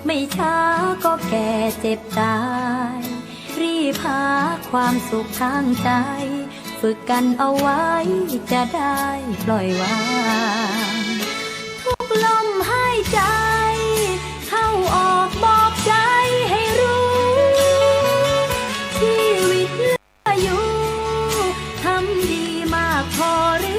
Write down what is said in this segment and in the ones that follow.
ไม่ช้าก็แก่เจ็บตายรีบหาความสุขทางใจฝึกกันเอาไว้จะได้ปล่อยวางทุกลมหายใจเข้าออกบอกใจให้รู้ชีวิตเหลืออยู่ทำดีมากพอหรือ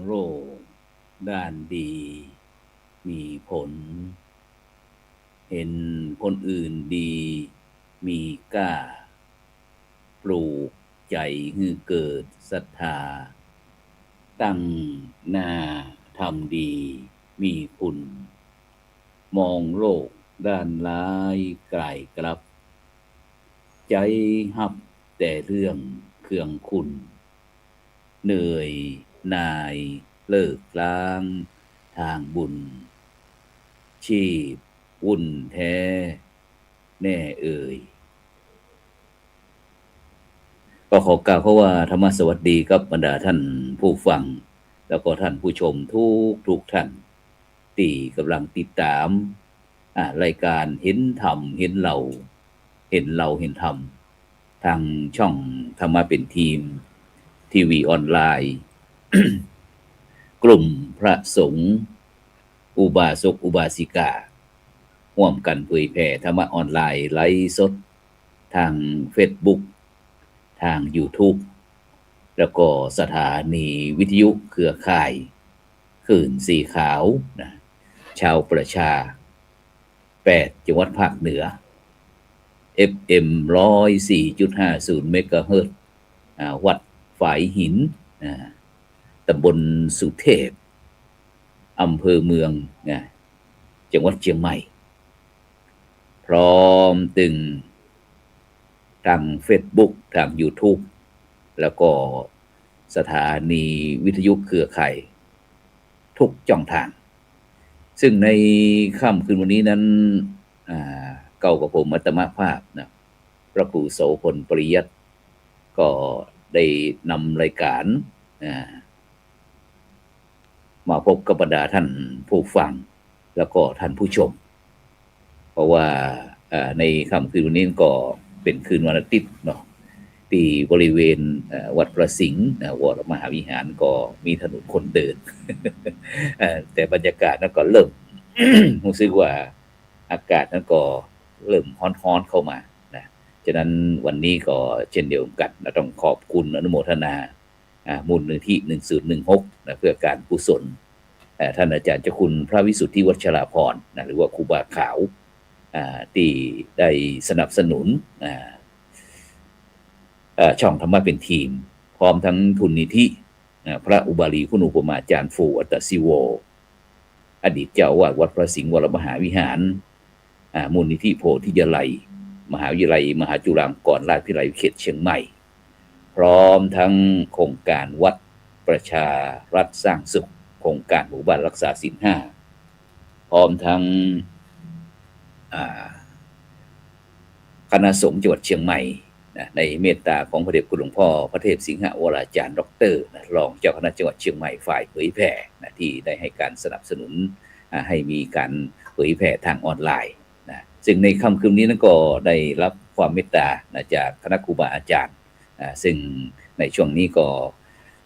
โรคด้านดีมีผลเห็นคนอื่นดีมีกล้าปลูกใจให้เกิดศรัทธาตั้งหน้าทำดีมีคุณมองโลกด้านร้ายไกลกลับใจหับแต่เรื่องเครื่องคุณเหนื่อยนายเลิกล้างทางบุญชีพวุ่นแท้แน่เอ่ยก็ขอกล่าวเพราะว่าธรรมสวัสดีกับบรรดาท่านผู้ฟังแล้วก็ท่านผู้ชมทุกท่านที่กำลังติดตามรายการเห็นธรรมเห็นเราเห็นธรรมทางช่องธรรมะเป็นทีมทีวีออนไลน์ กลุ่มพระสงฆ์อุบาสกอุบาสิการ่วมกันเผยแผ่ธรรมะออนไลน์ไลฟ์สดทาง Facebook ทาง YouTube แล้วก็สถานีวิทยุเครือข่ายคลื่นสีขาวนะชาวประชา8จังหวัดภาคเหนือ FM 104.50 เมกะเฮิรตซ์วัดฝายหินตำบลสุเทพอำเภอเมืองจังหวัดเชียงใหม่พร้อมตึงทาง Facebook ทาง YouTube แล้วก็สถานีวิทยุเครือข่ายทุกช่องทางซึ่งในค่ำคืนวันนี้นั้นเก่ากับผมอัตมภาพนะพระครูโสพลปริยัติก็ได้นำรายการมาพบกับบรรดาท่านผู้ฟังแล้วก็ท่านผู้ชมเพราะว่าในค่ำคืนวันนี้ก็เป็นคืนวันอาทิตย์เนาะที่บริเวณวัดพระสิงห์วรมหาวิหารก็มีถนนคนเดิน แต่บรรยากาศนั้นก็เริ่ม รู้สึกว่าอากาศนั้นก็เริ่มร้อนๆเข้ามานะฉะนั้นวันนี้ก็เช่นเดียวกันต้องขอบคุณอนุโมทนามูลนิธิ1016นะเพื่อการกุศลท่านอาจารย์เจ้าคุณพระวิสุทธิวัชราภรณ์หรือว่าครูบาขาวที่ได้สนับสนุนช่องธรรมะเป็นทีมพร้อมทั้งทุนนิธิพระอุบาลีคุณอุปมาจารย์ฟูอัตตศิโว อดีตเจ้าอาวาสวัดพระสิงห์วรมหาวิหารมูลนิธิโพธิยาลัยมหาวิทยาลัยมหาจุฬาลงกรณราชวิทยาลัยเขตเชียงใหม่พร้อมทั้งโครงการวัดประชารัฐสร้างสุขโครงการหมู่บ้านรักษาศีลห้าพร้อมทั้งคณะสงฆ์จังหวัดเชียงใหม่ในเมตตาของพระเดชคุณหลวงพ่อพระเทพสิงหวราจารย์ดร.รองเจ้าคณะจังหวัดเชียงใหม่ฝ่ายเผยแผ่ที่ได้ให้การสนับสนุนให้มีการเผยแผ่ทางออนไลน์ซึ่งในค่ำคืนนี้นั้นก็ได้รับความเมตตาจากคณะครูบาอาจารย์ซึ่งในช่วงนี้ก็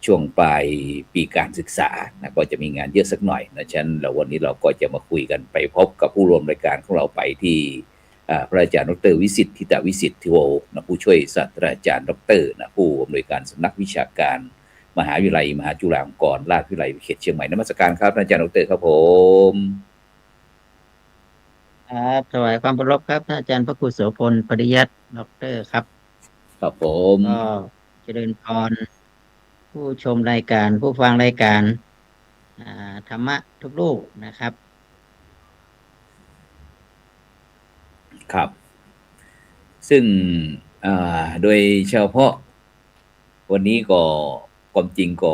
ช่วงปลายปีการศึกษาก็จะมีงานเยอะสักหน่อยฉะนั้นวันนี้เราก็จะมาคุยกันไปพบกับผู้ร่วมรายการของเราไปที่พระอาจารย์ดร.วิสิทธิ์ทิตวิสิทธิ์ทิโวผู้ช่วยศาสตราจารย์ดร.ผู้อำนวยการสำนักวิชาการมหาวิทยาลัยมหาจุฬาลงกรณราชวิทยาลัยเขตเชียงใหม่นมัสการครับอาจารย์ดร.ครับผมครับถวายความเคารพครับอาจารย์พระครูโสพลปริยัติด็อกเตอร์ครับครับผมก็เจริญพรผู้ชมรายการผู้ฟังรายการธรรมะทุกรูปนะครับครับซึ่งโดยเฉพาะวันนี้ก็ความจริงก็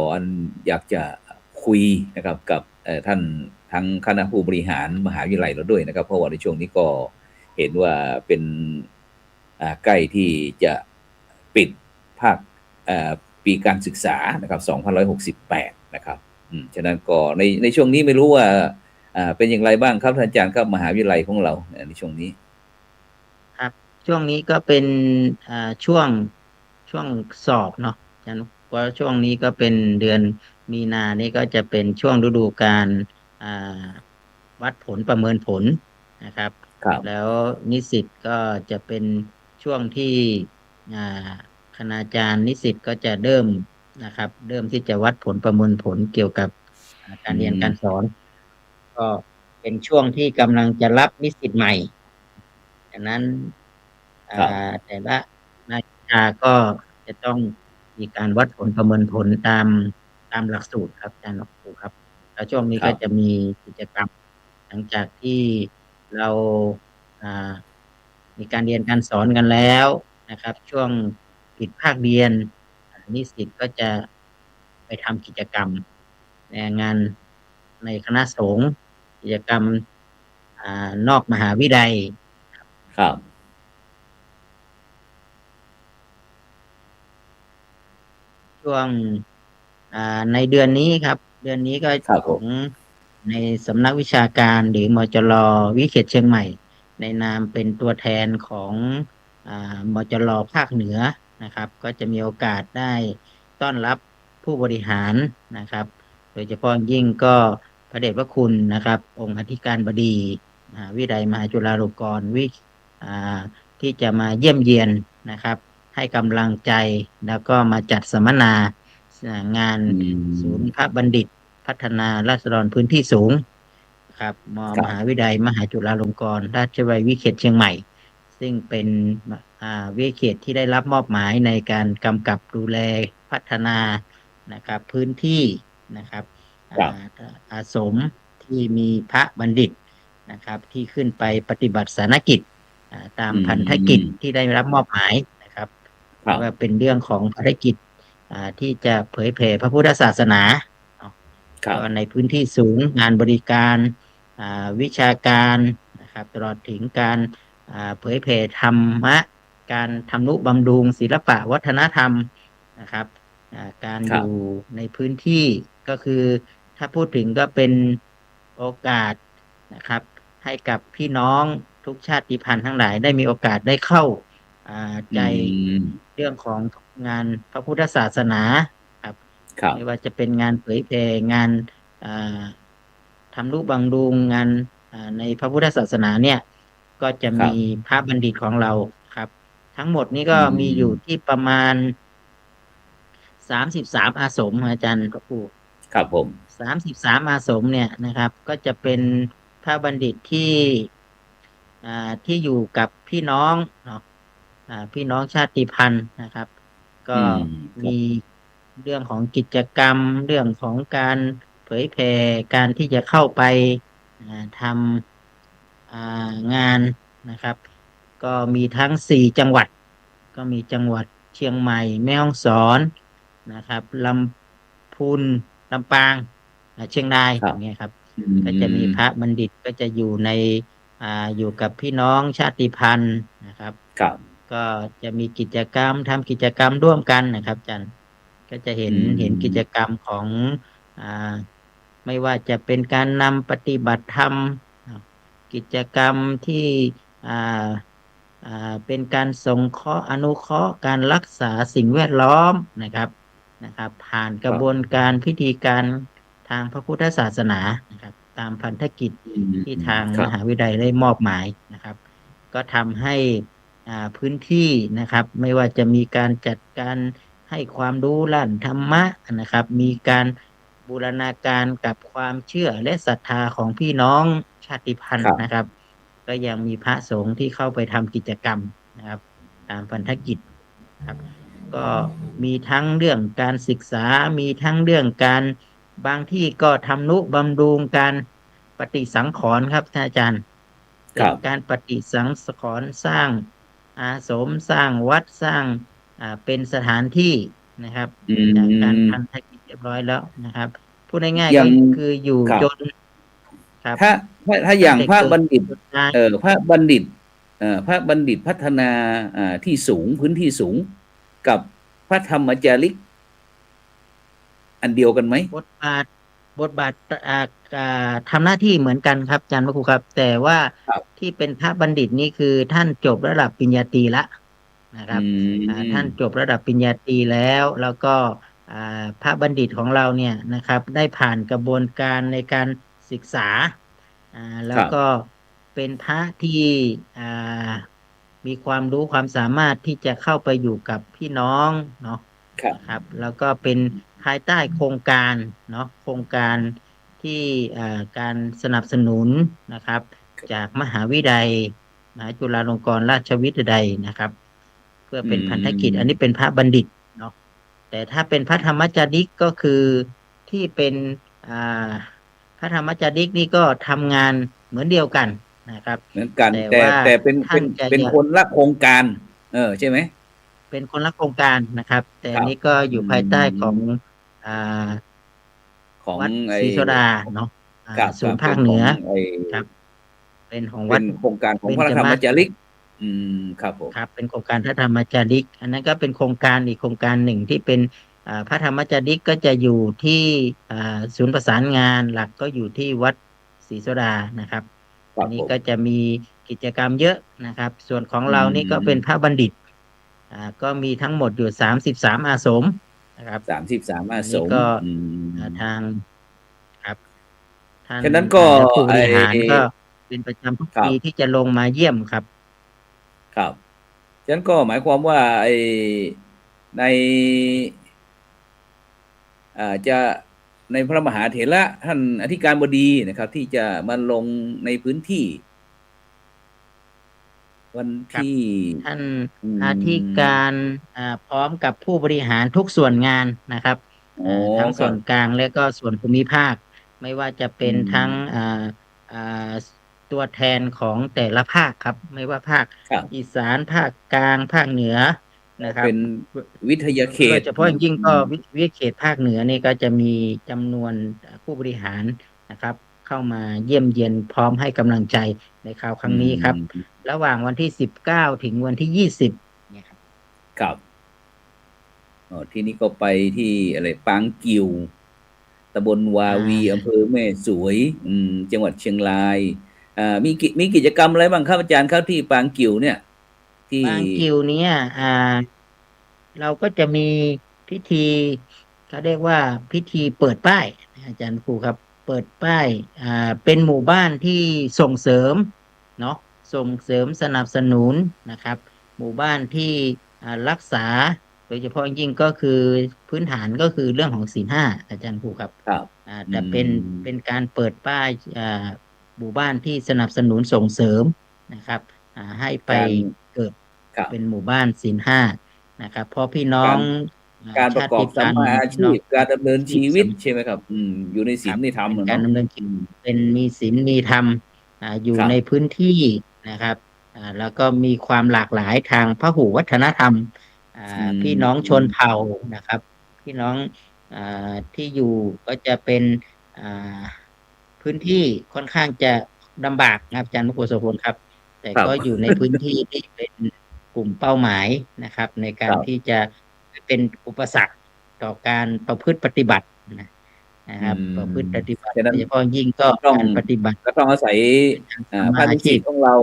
อยากจะคุยนะครับกับท่านทั้งคณะผู้บริหารมหาวิทยาลัยเราด้วยนะครับเพราะว่าในช่วงนี้ก็เห็นว่าเป็นใกล้ที่จะปิดภาคปีการศึกษานะครับ2568นะครับฉะนั้นก็ในช่วงนี้ไม่รู้ว่าเป็นอย่างไรบ้างครับท่านอาจารย์ครับมหาวิทยาลัยของเราในช่วงนี้ครับช่วงนี้ก็เป็นช่วงสอบเนาะอาจารย์เพราะช่วงนี้ก็เป็นเดือนมีนานี่ก็จะเป็นช่วงฤดูกาลวัดผลประเมินผลนะครับแล้วนิสิตก็จะเป็นช่วงที่คณาจารย์นิสิตก็จะเริ่มนะครับเริ่มที่จะวัดผลประเมินผลเกี่ยวกับการเรียนการสอนก็เป็นช่วงที่กำลังจะรับนิสิตใหม่ดังนั้นแต่ละนักศึกษาก็จะต้องมีการวัดผลประเมินผลตามหลักสูตรครับอาจารย์ครูครับแล้วช่วงนี้ก็จะมีกิจกรรมหลังจากที่เรามีการเรียนการสอนกันแล้วนะครับช่วงปิดภาคเรียนนิสิตก็จะไปทำกิจกรรมในงานในคณะสงฆ์กิจกรรมนอกมหาวิทยาลัยครับช่วงในเดือนนี้ครับเดือนนี้ก็ของในสำนักวิชาการหรือมจร.วิเขตเชียงใหม่ในนามเป็นตัวแทนของมจร.ภาคเหนือนะครับก็จะมีโอกาสได้ต้อนรับผู้บริหารนะครับโดยเฉพาะยิ่งก็พระเดชพระคุณนะครับองค์อธิการบดีวิทยาลัยมหาจุฬาลงกรณ์ที่จะมาเยี่ยมเยียนนะครับให้กำลังใจแล้วก็มาจัดสัมมนางานศูนย์พระบัณฑิตพัฒนาราษฎรพื้นที่สูงครับมหาวิทยาลัยมหาจุฬาลงกรณราชวิทยาลัยวิเขตเชียงใหม่ซึ่งเป็นวิเขตที่ได้รับมอบหมายในการกำกับดูแลพัฒนานะครับพื้นที่นะครับอาสมที่มีพระบัณฑิตนะครับที่ขึ้นไปปฏิบัติศาสนกิจตามพันธกิจที่ได้รับมอบหมายนะครับว่าเป็นเรื่องของภารกิจที่จะเผยแผ่พระพุทธศาสนาในพื้นที่สูงงานบริการวิชาการนะครับตลอดถึงการเผยแผ่ธรรมะการทำนุบำรุงศิลปะวัฒนธรรมนะครับการอยู่ในพื้นที่ก็คือถ้าพูดถึงก็เป็นโอกาสนะครับให้กับพี่น้องทุกชาติพันธุ์ทั้งหลายได้มีโอกาสได้เข้าใจเรื่องของงานพระพุทธศาสนาครับไม่ว่าจะเป็นงานเผยแผ่งานทำนุบำรุงงานในพระพุทธศาสนาเนี่ยก็จะมีพระบัณฑิตของเราครับทั้งหมดนี้ก็มีอยู่ที่ประมาณ33อาสมอาจารย์พระครูครับผม33อาสมเนี่ยนะครับก็จะเป็นพระบัณฑิตที่อยู่กับพี่น้องเนาะพี่น้องชาติพันธุ์นะครับก็มีเรื่องของกิจกรรมเรื่องของการเผยแผ่การที่จะเข้าไป ทำงานนะครับ ก็มีทั้ง4 จังหวัด ก็มีจังหวัดเชียงใหม่แม่ฮ่องสอนนะครับลำพูนลำปางเชียงรายครัอย่างบเงี้ยครับ อืก็จะมีมพระบัณฑิตก็จะอยู่ในอยู่กับพี่น้องชาติพันธุ์นะครับ ครับก็จะมีกิจกรรมทำกิจกรรมร่วมกันนะครับอาจารย์ก็จะอืเห็นกิจมกรรมของอ่าไม่ว่าจะเป็นการนำปฏิบัติธรรมกิจกรรมที่อ่าเป็นการสงเคราะห์อนุเคราะห์การรักษาสิ่งแวดล้อมนะครับผ่านกระบวนครับการพิธีการทางพระพุทธศาสนานะครับตามพันธกิจอืที่มทางครับมหาวิทยาลัยได้มอบหมายนะครับก็ทำให้ พื้นที่นะครับไม่ว่าจะมีการจัดการให้ความรู้ด้านธรรมะนะครับมีการบูรณาการกับความเชื่อและศรัทธาของพี่น้องชาติพันครับธุ์นะครับก็ยังมีพระสงฆ์ที่เข้าไปทำกิจกรรมนะครับตามพันธกิจครับก็มีทั้งเรื่องการศึกษามีทั้งเรื่องการบางที่ก็ทำนุบำรุงการปฏิสังขรณ์ครับท่านอาจารย์เป็นครับการปฏิสังขรณ์สร้าง อาสมสร้างวัดสร้างเป็นสถานที่นะครับอืจากการมพันธกิจเรียบร้อยแล้วนะครับพูดง่ายๆก็อย่างคืออยู่ครับจนครับถ้าถ้าอตั้งย่างพระแต่เกิดบัณฑิตจนตายพระบัณฑิตพระบัณฑิตพัฒนาที่สูงพื้นที่สูงกับพระธรรมจาริกอันเดียวกันไหมบทบาทบทบาททำหน้าที่เหมือนกันครับอาจารย์พระครูครับแต่ว่าครับที่เป็นพระบัณฑิตนี่คือท่านจบระดับปริญญาตรีละนะคอืรับท่านจมบระดับปริญญาตรีแล้วก็พระบัณฑิตของเราเนี่ยนะครับได้ผ่านกระบวนการในการศึกษาแล้ครับวก็เป็นพระที่อ่ามีความรู้ความสามารถที่จะเข้าไปอยู่กับพี่น้องเนาะ ครับนะครับแล้วก็เป็นภายใต้โครงการเนาะโครงการที่การสนับสนุนนะครับจากมหาวิทยาลัยมหาจุฬาลงกรณราชวิทยาลัยนะครับเพื่ออืเป็นพันธกิจอันนี้มเป็นพระบัณฑิตเนาะแต่ถ้าเป็นพระธรรมจาริกก็คือที่เป็นอ่าพระธรรมจาริกนี่ก็ทำงานเหมือนเดียวกันนะครับเหมือนกันแต่แต่ว่าแต่เป็นท่านจะเป็นยัง คนละโครงการใช่ไหมเป็นคนละโครงการนะครับแต่ครับอันนี้ก็ออืยู่ภายใต้ของมอ่าของวัดไอ้ศรีโสดาเนาะศูครับนย์ภาคเหนือเป็นของไอ้ ครับเป็นของวัเป็นดโครงการของเบญพระธรรมจมรรคจาริกอืมครับผมครับเป็นโครงการพระธรรมจาริกอันนั้นก็เป็นโครงการอีกโครงการหนึ่งที่เป็นพระธรรมจาริกก็จะอยู่ที่ศูนย์ประสานงานหลักก็อยู่ที่วัดศรีโสดานะครับอันนี้ครับผมก็จะมีกิจกรรมเยอะนะครับส่วนของอืเรานี่ก็เป็นพระมบัณฑิตก็มีทั้งหมดอยู่33อาสมนะครับ 33อาสมอันนี้ก็อืทามงครับท่านฉะนั้นก็ผู้บไอ้ริหารก็เป็นประจำทุกครับปีที่จะลงมาเยี่ยมครับครับฉะนั้นก็หมายความว่าไอ้ในจะในพระมหาเถระท่านอธิการบดีนะครับ ที่จะมาลงในพื้นที่วันครับที่ท่านอืธิกามรพร้อมกับผู้บริหารทุกส่วนงานนะครับอ๋อทั้งครับส่วนกลางและก็ส่วนภูมิภาคไม่ว่าจะอืเป็นทั้งมอ่าตัวแทนของแต่ละภาคครับไม่ว่าภาคอีครับสานภาคกลางภาคเหนือนะครับ เป็นวิทยาเขโดยตเฉพาะอย่างยิ่งก็อืมวิเขตภาคเหนือนี่ก็จะมีจำนวนผู้บริหารนะครับเข้ามาเยี่ยมเยียนพร้อมให้กำลังใจในคราวคอืรั้งนี้ครับมระหว่างวันที่19ถึงวันที่20เนี่ยครับครับ ที่นี้ก็ไปที่อะไรปางกิวตำบลวาอ่วีอำาเภอแม่สวยจังหวัดเชียงรายมีกิจกรรมอะไรบ้างครับอาจารย์ครับที่ปางกิวเนี่ยที่บางกิวเนี่ยเราก็จะมีพิธีเขาเรียกว่าพิธีเปิดป้ายอาจารย์ครูครับเปิดป้ายเป็นหมู่บ้านที่ส่งเสริมเนาะส่งเสริมสนับสนุนนะครับหมู่บ้านที่รักษาโดยเฉพาะยิ่งก็คือพื้นฐานก็คือเรื่องของศีลห้าอาจารย์ครูครับครับอืแต่เป็นมการเปิดป้ายหมู่บ้านที่สนับสนุนส่งเสริมนะครับให้ไปการเกิดครับเป็นหมู่บ้านศีลห้านะครับเพราะพี่น้อการง การประ ชา กอบ ติ สั พั ม นธุ์ มาอา พี่ ชี น้อง พ การดำเนิน ที่ ชีวิต สำ ใช่ไหมครับ อยู่ใน ค ศี ค ล ในธรรม เป็น อะ กาเรนาะ ดำเนิน ชี อืม เป็นมีศีลมีธรรม อยู่ ครับ ในพื้นที่นะครับ แล้วก็มีความหลากหลายทางพหุวัฒนธรรม อืพี่น้องชนม เผ่านะครับ พี่น้อง ที่อยู่ก็จะเป็น อ่า พื้นที่ค่อนข้างจะลำบากนะครับอาจารย์พระครูโสพลครับ แต่ครับ ก็อยู่ในพื้นที่ ที่เป็นกลุ่มเป้าหมายนะครับ ในกาครับ รที่จะไม่เป็นอุปสรรคต่อการประพฤติปฏิบัตินะอืครับ ประพฤติปม ฏิบัติ ฉะนัโ้น ดยเฉพาะยิ่งก็ ก็ต้อกง ารปฏิบัติ ก็ต้องอาศัย ในการสัมมภาาคอลาูก ชศิีพ ษย์ของเรา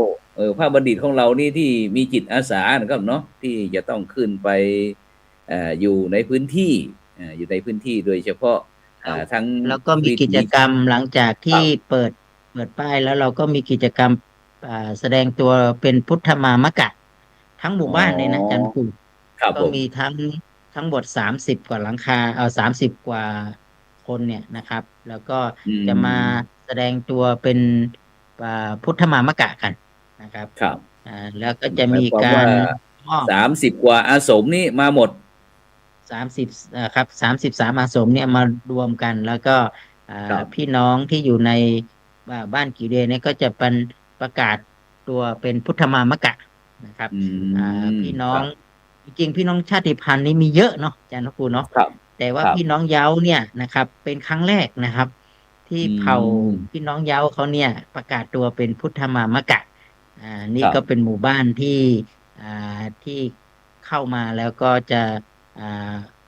ภาคบัณฑิตของเรานี่ที่มีจิตอาสานะครับเนาะ ที่จะต้องขึ้นไป อยู่ในพื้นที่ อยู่ในพื้นที่โดยเฉพาะ แล้ว ทั้งแล้วก็มีวิถกิจี กรรมหลังจากทครีั่บ เปิดป้ายแล้วเราก็มีกิจกรรม แสดงตัวเป็นพุทธมามกะ ทั้งหมอู๋่อ บ้านเลยนะอาจารย์พระครู ครับผม ก็มีทั้งหมด 30 กว่าหลังคา 30 กว่าคนเนี่ยนะครับ แล้วก็อืจะมาม แสดงตัวเป็น พุทธมามกะกันนะครับ ครับ แล้วก็จะหมายความ มีกาว่า รมอบ 30 กว่าอาสมนี่มาหมด 30 ครับ 33 อาสมเนี่ยมารวมกัน แล้วก็ ครับ พี่น้องที่อยู่ใน บ้านกิวเดเนี่ยก็จะประกาศตัวเป็นพุทธมามกะนะครับ อืม พี่น้อง ครับ จริง ๆ พี่น้องชาติพันธุ์นี่มีเยอะเนาะอาจารย์พระครูเนาะ ครับ แต่ว่าครับ พี่น้องเย้าเนี่ยนะครับ เป็นครั้งแรกนะครับ ที่อืเผ่าม พี่น้องเย้าเขาเนี่ยประกาศตัวเป็นพุทธมามกะ นี่ครับ ก็เป็นหมู่บ้านที่ ที่เข้ามาแล้วก็จะ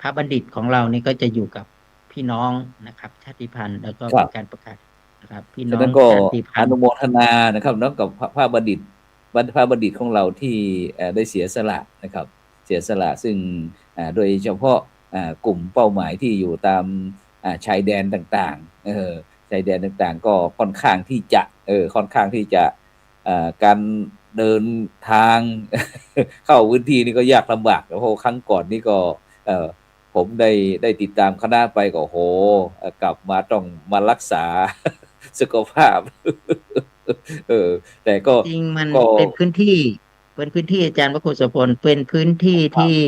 พระบัณฑิตของเรานี่ก็จะอยู่กับพี่น้องนะครับ ชาติพันธุ์ แล้วก็ครเปั็นบ การประกาศนะครับ พี่ฉนะ้อนัง้นก็ ชาติพัอนธนุ์ โมทนานะครับเนาะกับพระบัณฑิต พระบัณฑิตของเราที่ ได้เสียสละนะครับ เสียสละซึ่ง โดยเฉพาะ กลุ่มเป้าหมายที่อยู่ตาม ชายแดนต่าง ๆ ชายแดนต่าง ๆ ก็ค่อนข้างที่จะ ค่อนข้างที่จะ การเดินทาง เข้าพื้นที่นี่ก็ยากลำบาก เพราะครั้งก่อนนี่ก็ ผมได้ติดตามคณะไปก็ โอ้โฮ กลับมาต้องมารักษา สุขภาพ แต่ก็ จริงมันก็ เป็นพื้นที่ อาจารย์พระครูโสพล เป็นพื้นที่ครทับ ี่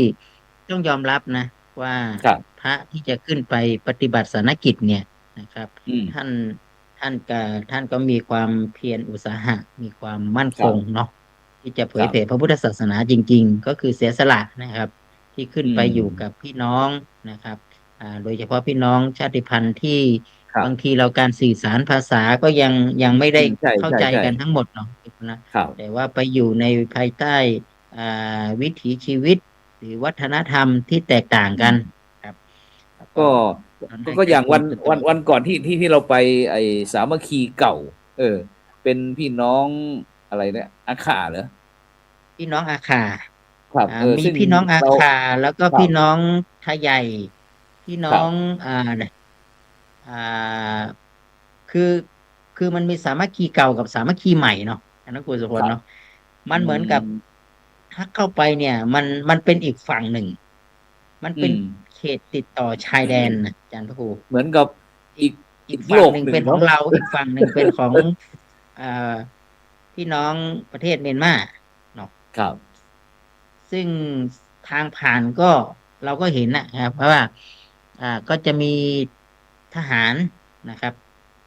ต้องยอมรับนะว่า ครับ พระที่จะขึ้นไปปฏิบัติศาลกิจเนี่ยนะครับ อืม ท่านก็มีความเพียรอุตสาหะ มีความมั่นครคงับ เนาะ ที่จะเผครยัแผบ ่พระพุทธศาสนาจริง ๆ ก็คือเสียสละนะครับ ที่ขึ้นอืไปอยู่กัม บพี่น้องนะครับ โดยเฉพาะพี่น้องชาติพันธุ์ที่บางครับ ทีเราการสื่อสารภาษาก็ยังไม่ได้ใเข้าใจช่ กันๆ ๆ ทั้งหมดเนาะนะ ครับ แต่ว่าไปอยู่ในภายใต้ วิถีชีวิต หรือวัฒนธรรมที่แตกต่างกันอืม ครับ แล้วก็ ทำให้ก็อย่างเกิดคววัามน สืบทอด วันก่อนที่เราไปไอ้สามัคคีเก่า เป็นพี่น้องอะไรนะ อาข่าเหรอ? พี่น้องอาข่า ครับ มีซึ่งพี่น้องอาเรา ข่า แล้วก็ครับ พี่น้องไทใหญ่ พี่น้ครอัง บ อ่า คือมันมีสามัคคีเก่ากับสามัคคีใหม่เนาะ อาจารย์พระครูโสพครับ ลเนาะ มอืันเหมือนกับ ม ถ้าเข้าไปเนี่ยมันเป็นอีกฝั่งหนึ่ง มันอืเป็นม เขตติดต่อชายแดนน่ะอาจารย์พระครู เหมือนกับออีีก ก ออีีกกฝโลั่งกหนึ่หนึ่งเงเนป็นขอางะ เรา อีกฝั่งหนึ่งเป็นของ พี่น้องประเทศเมียนมาเนาะ ครับ ซึ่งทางผ่านก็ เราก็เห็นนะครับ เพราะว่า ก็จะมีทหารนะครับ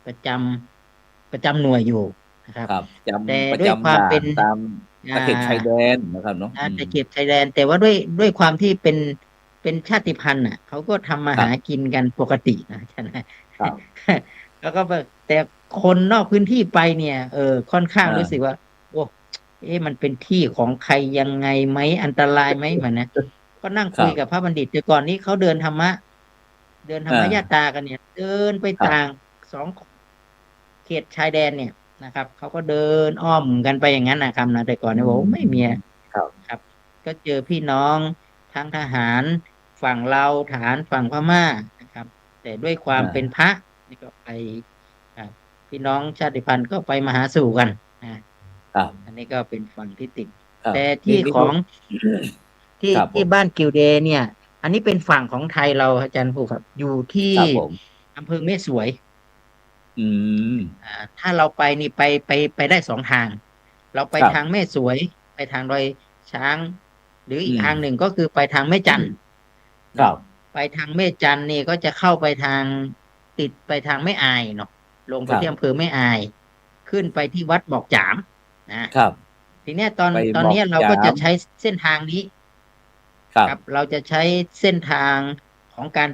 ประจำหน่วยอยู่นะครับ ครับ แต่ประจด้วยควาำดม่เาป็น นตามอตะ่เข็บชาา ยแดนนะครับเนาะ อืตะม เข็บชายแดน แต่ว่าด้วยความที่เป็นชาติพันธุ์น่ะ เขาก็ทำมาหาครับ กินกันปกตินะอาจารย์นะ ครับ แล้วก็แบบ แต่คนนอกพื้นที่ไปเนี่ย ค่อนข้างรู้สึอา กว่า โอ้ มันเป็นที่ของใครยังไงไหม อันตรายไหมแบบเนี้ย ก็นั่งครคุยับ กับพระบัณฑิต แต่ก่อนนี้เขาเดินธรรมะ เดินธรอรมญาา ตรากันเนี่ย เดินไปครตั่บ าง 2 เขตชายแดนเนี่ยนะครับ เขาก็เดินอ้อมกันไปอย่างงั้นน่ะครับนะ แต่ก่อนอเืนี่ย โอ้โฮ ไม่มี ม ครับ ครับ ก็เจอพี่น้องทั้งทหารฝั่งลาว ทหารฝั่งพม่านะครับ แต่ด้วยความอเป็นา พระนี่ก็ไป พี่น้องชาติพันธุ์ก็ไปมาหาสู่กัน ครับ อันนี้ก็เป็นฝั่งที่ติด ครัแตบ ่ทนี่นี่ก็ ของ ที่ ครับผม บ้านกิวเดเนี่ย อันนี้เป็นฝั่งของไทยเราอาจารย์พระครูครับ อยู่ที่ครับผม อำเภอแม่สวย อืม ถ้าเราไปนี่ไปได้ 2 ทาง เราไปครับ ทางแม่สวย ไปทางดอยช้าง หรือออีืกทางหนึ่ม งก็คือไปทางแม่จันทน์ ครับ ไปทางแม่จันทร์นี่ก็จะเข้าไปทางติดไปทางแม่อายเนาะลงไปครับที่อำเภอแม่อายขึ้นไปที่วัดบอกจามนะครับ ทีเนี้ยตอนไปตอนบอกเนี้ยเราจามก็จะใช้เส้นทางนี้ครับครับเราจะใช้เส้นทางของการ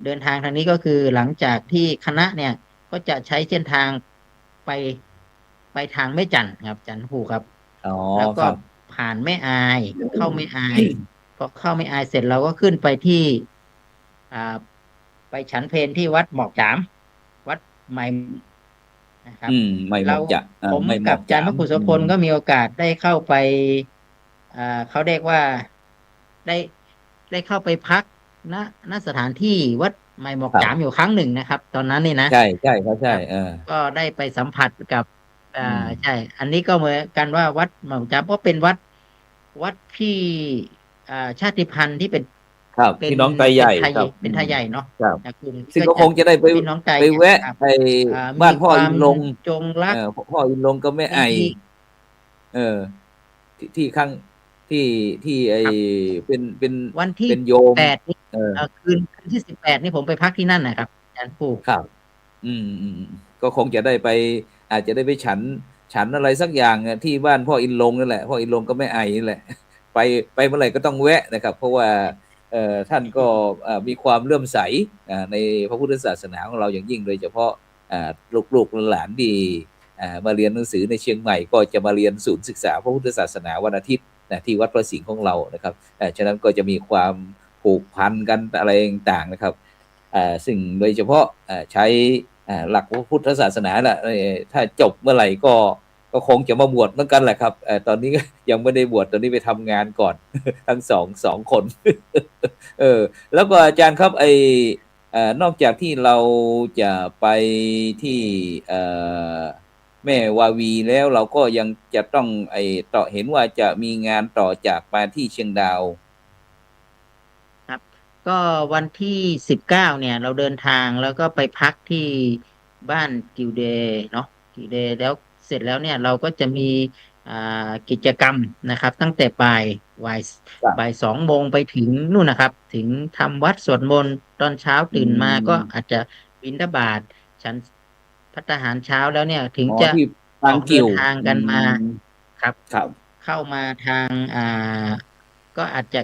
เดินทางทางนี้ก็คือหลังจากที่คณะเนี่ยก็จะใช้เส้นทางไปไปทางแม่จันทร์ครับจันทร์ภูครับอ๋อแล้วก็ครับผ่านแม่อายเข้าแม่อายพอเข้าแม่อายเสร็จเราก็ขึ้นไปที่อ่าไปฉันเพลที่วัดหมอกจามวัดใหม่นะครับไม่เหเรามาะจะผมไม่เหกับมาะจะอาจารย์พระครูโสพลก็มีโอกาสได้เข้าไปเขาเรียกว่าได้ได้เข้าไปพักณณสถานที่วัดใหม่หมอกครับจามอยู่ครั้งหนึ่งนะครับตอนนั้นนี่นะใช่ใช่ครับคใช่รับก็ได้ไปสัมผัสกับอืมใช่อันนี้ก็เหมือนกันว่าวัดหม่อมจามก็เป็นวัดที่ชาติพันธุ์ที่เป็นครับเป็นพี่น้องไตรใหญ่เป็นไทยครับเป็นไทยใหญ่เนาะครับกลุ่มที่ซึ่งก็ก็จะคงจะได้ไปพี่น้องไทยไปเนี่ยแวะครับไอ้มีบ้านพ่อความอินลงจงรักพ่ออินลงก็ไม่ไอมีเออที่ข้างที่ที่ไอครับเป็นวันที่เป็นโยม8นี่เออคืนที่18นี่ผมไปพักที่นั่นนะครับอาจารย์ผู้ครับก็คงจะได้ไปอาจจะได้ไปฉันอะไรสักอย่างอะที่บ้านพ่ออินลงนั่นแหละพ่ออินลงก็ไม่ไอนี่แหละไปเมื่อไหร่ก็ต้องแวะนะครับเพราะว่าท่านก็มีความเลื่อมใสในพระพุทธศาสนาของเราอย่างยิ่งโดยเฉพาะลูกๆหลานๆที่มาเรียนหนังสือในเชียงใหม่ก็จะมาเรียนศูนย์ศึกษาพระพุทธศาสนาวันอาทิตย์นะที่วัดพระสิงห์ของเรานะครับฉะนั้นก็จะมีความผูกพันกันอะไรต่างๆนะครับซึ่งโดยเฉพาะใช้หลักพระพุทธศาสนาแหละถ้าจบเมื่อไหร่ก็คงจะมาบวชเหมือนกันแหละครับตอนนี้ก็ยังไม่ได้บวชตอนนี้ไปทำงานก่อน ทั้งสองคน แล้วก็อาจารย์ครับนอกจากที่เราจะไปที่แม่วาวีแล้วเราก็ยังจะต้องต่อเห็นว่าจะมีงานต่อจากมาที่เชียงดาวครับก็วันที่19เนี่ยเราเดินทางแล้วก็ไปพักที่บ้านกิวเดเนาะกิวเดแล้วเสร็จแล้วเนี่ยเราก็จะมีอ่กิจกรรมนะครับตั้งแต่บ่ายครับ2 โมงไปถึงนู่นนะครับถึงทำวัดสวดมนต์ตอนเช้าอืตื่นมาก็อาจมจะบิณฑบาตฉันภัตตาหารเช้าแล้วเนี่ยถึงจะที่ออกเดิบางกิ่วนทางกันมามครับครับเข้ามาทางก็อาจจะ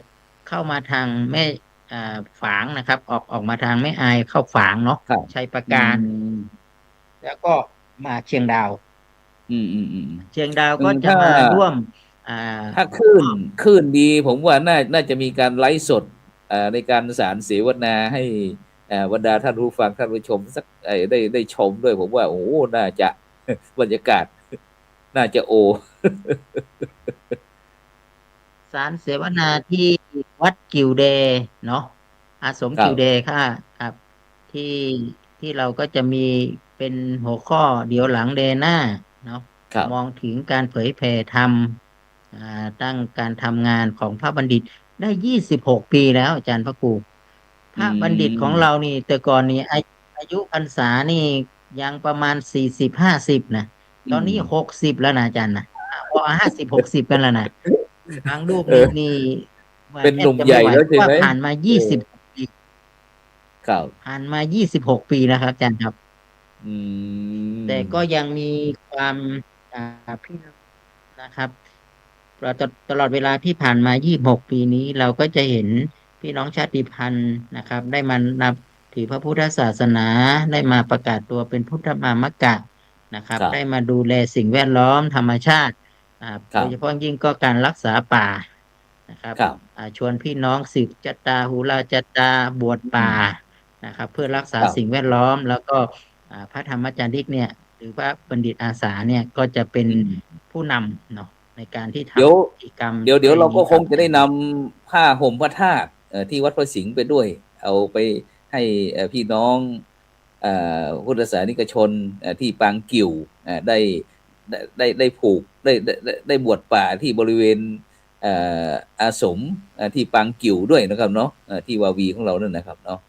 เข้ามาทางแม่ฝางนะครับออกมาทางแม่อายเข้าฝางเนาะครับชัยปราอืการมแล้วก็มาเชียงดาวอืมเชียงดาวก็จะถ้ามาร่วมอ่าถ้าคลื่นดีผมว่าน่าจะมีการไลฟ์สดในการสารเสวนาให้บรรดาท่านผู้ฟังท่านผู้ชมสักได้ชมด้วยผมว่าโอ้น่าจะบรรยากาศน่าจะสารเสวนาที่วัดกิวเดเนาะอาสมครับกิวเดค่ะครับที่ที่เราก็จะมีเป็นหัวข้อเดี๋ยวหลังเดหน้าเนาะครับมองถึงการเผยแผ่ธรรมตั้งการทำงานของพระบัณฑิตได้26 ปีแล้วอาจารย์พระครูพอืระบัณฑิตของเรามนี่แต่ก่อนนี่อายุพรรษานี่ยังประมาณ40-50นะอืมตอนนี้60แล้วนะอาจารย์นะพอ50-60กันแล้วนะ บางรูปเออนี่ว่าเป็นแทหนุ่มใหญ่บจะไม่ไหวเพราะว่าแล้วใช่ไหมผ่านมาเออ26 ปีครับผ่านมา26 ปีนะครับอาจารย์ครับอืแต่มก็ยังมีความพี่น้องนะครับตลอดเวลาที่ผ่านมา26 ปีนี้เราก็จะเห็นพี่น้องชาติพันธุ์นะครับได้มานับถือพระพุทธศาสนาได้มาประกาศตัวเป็นพุทธมามกะนะครับครับได้มาดูแลสิ่งแวดล้อมธรรมชาติโดยเฉพาะครับยิ่งก็การรักษาป่านะครับครับชวนพี่น้องสืบจตาหูราจตาบวชอืป่ามนะครับเพื่อรักษาครับสิ่งแวดล้อมแล้วก็พระธรรมจาริกเนี่ยหรือพระบัณฑิตอาสาเนี่ยก็จะเป็นอืม ผู้นำเนาะในการที่เดี๋ยวทำกิจกรรมเดี๋ยวเราก็คนี้ครับงจะได้นำผ้าห่มพระธาตุที่วัดพระสิงห์ไปด้วยเอาไปให้พี่น้องเอ่พุทธศาสนิกชนที่ปางกิ่วได้ผูกได้บวชป่าที่บริเวณเอ่ออาสมที่ปางกิ่วด้วยนะครับเนาะที่วาวีของเรานั่นนะครับเนาะ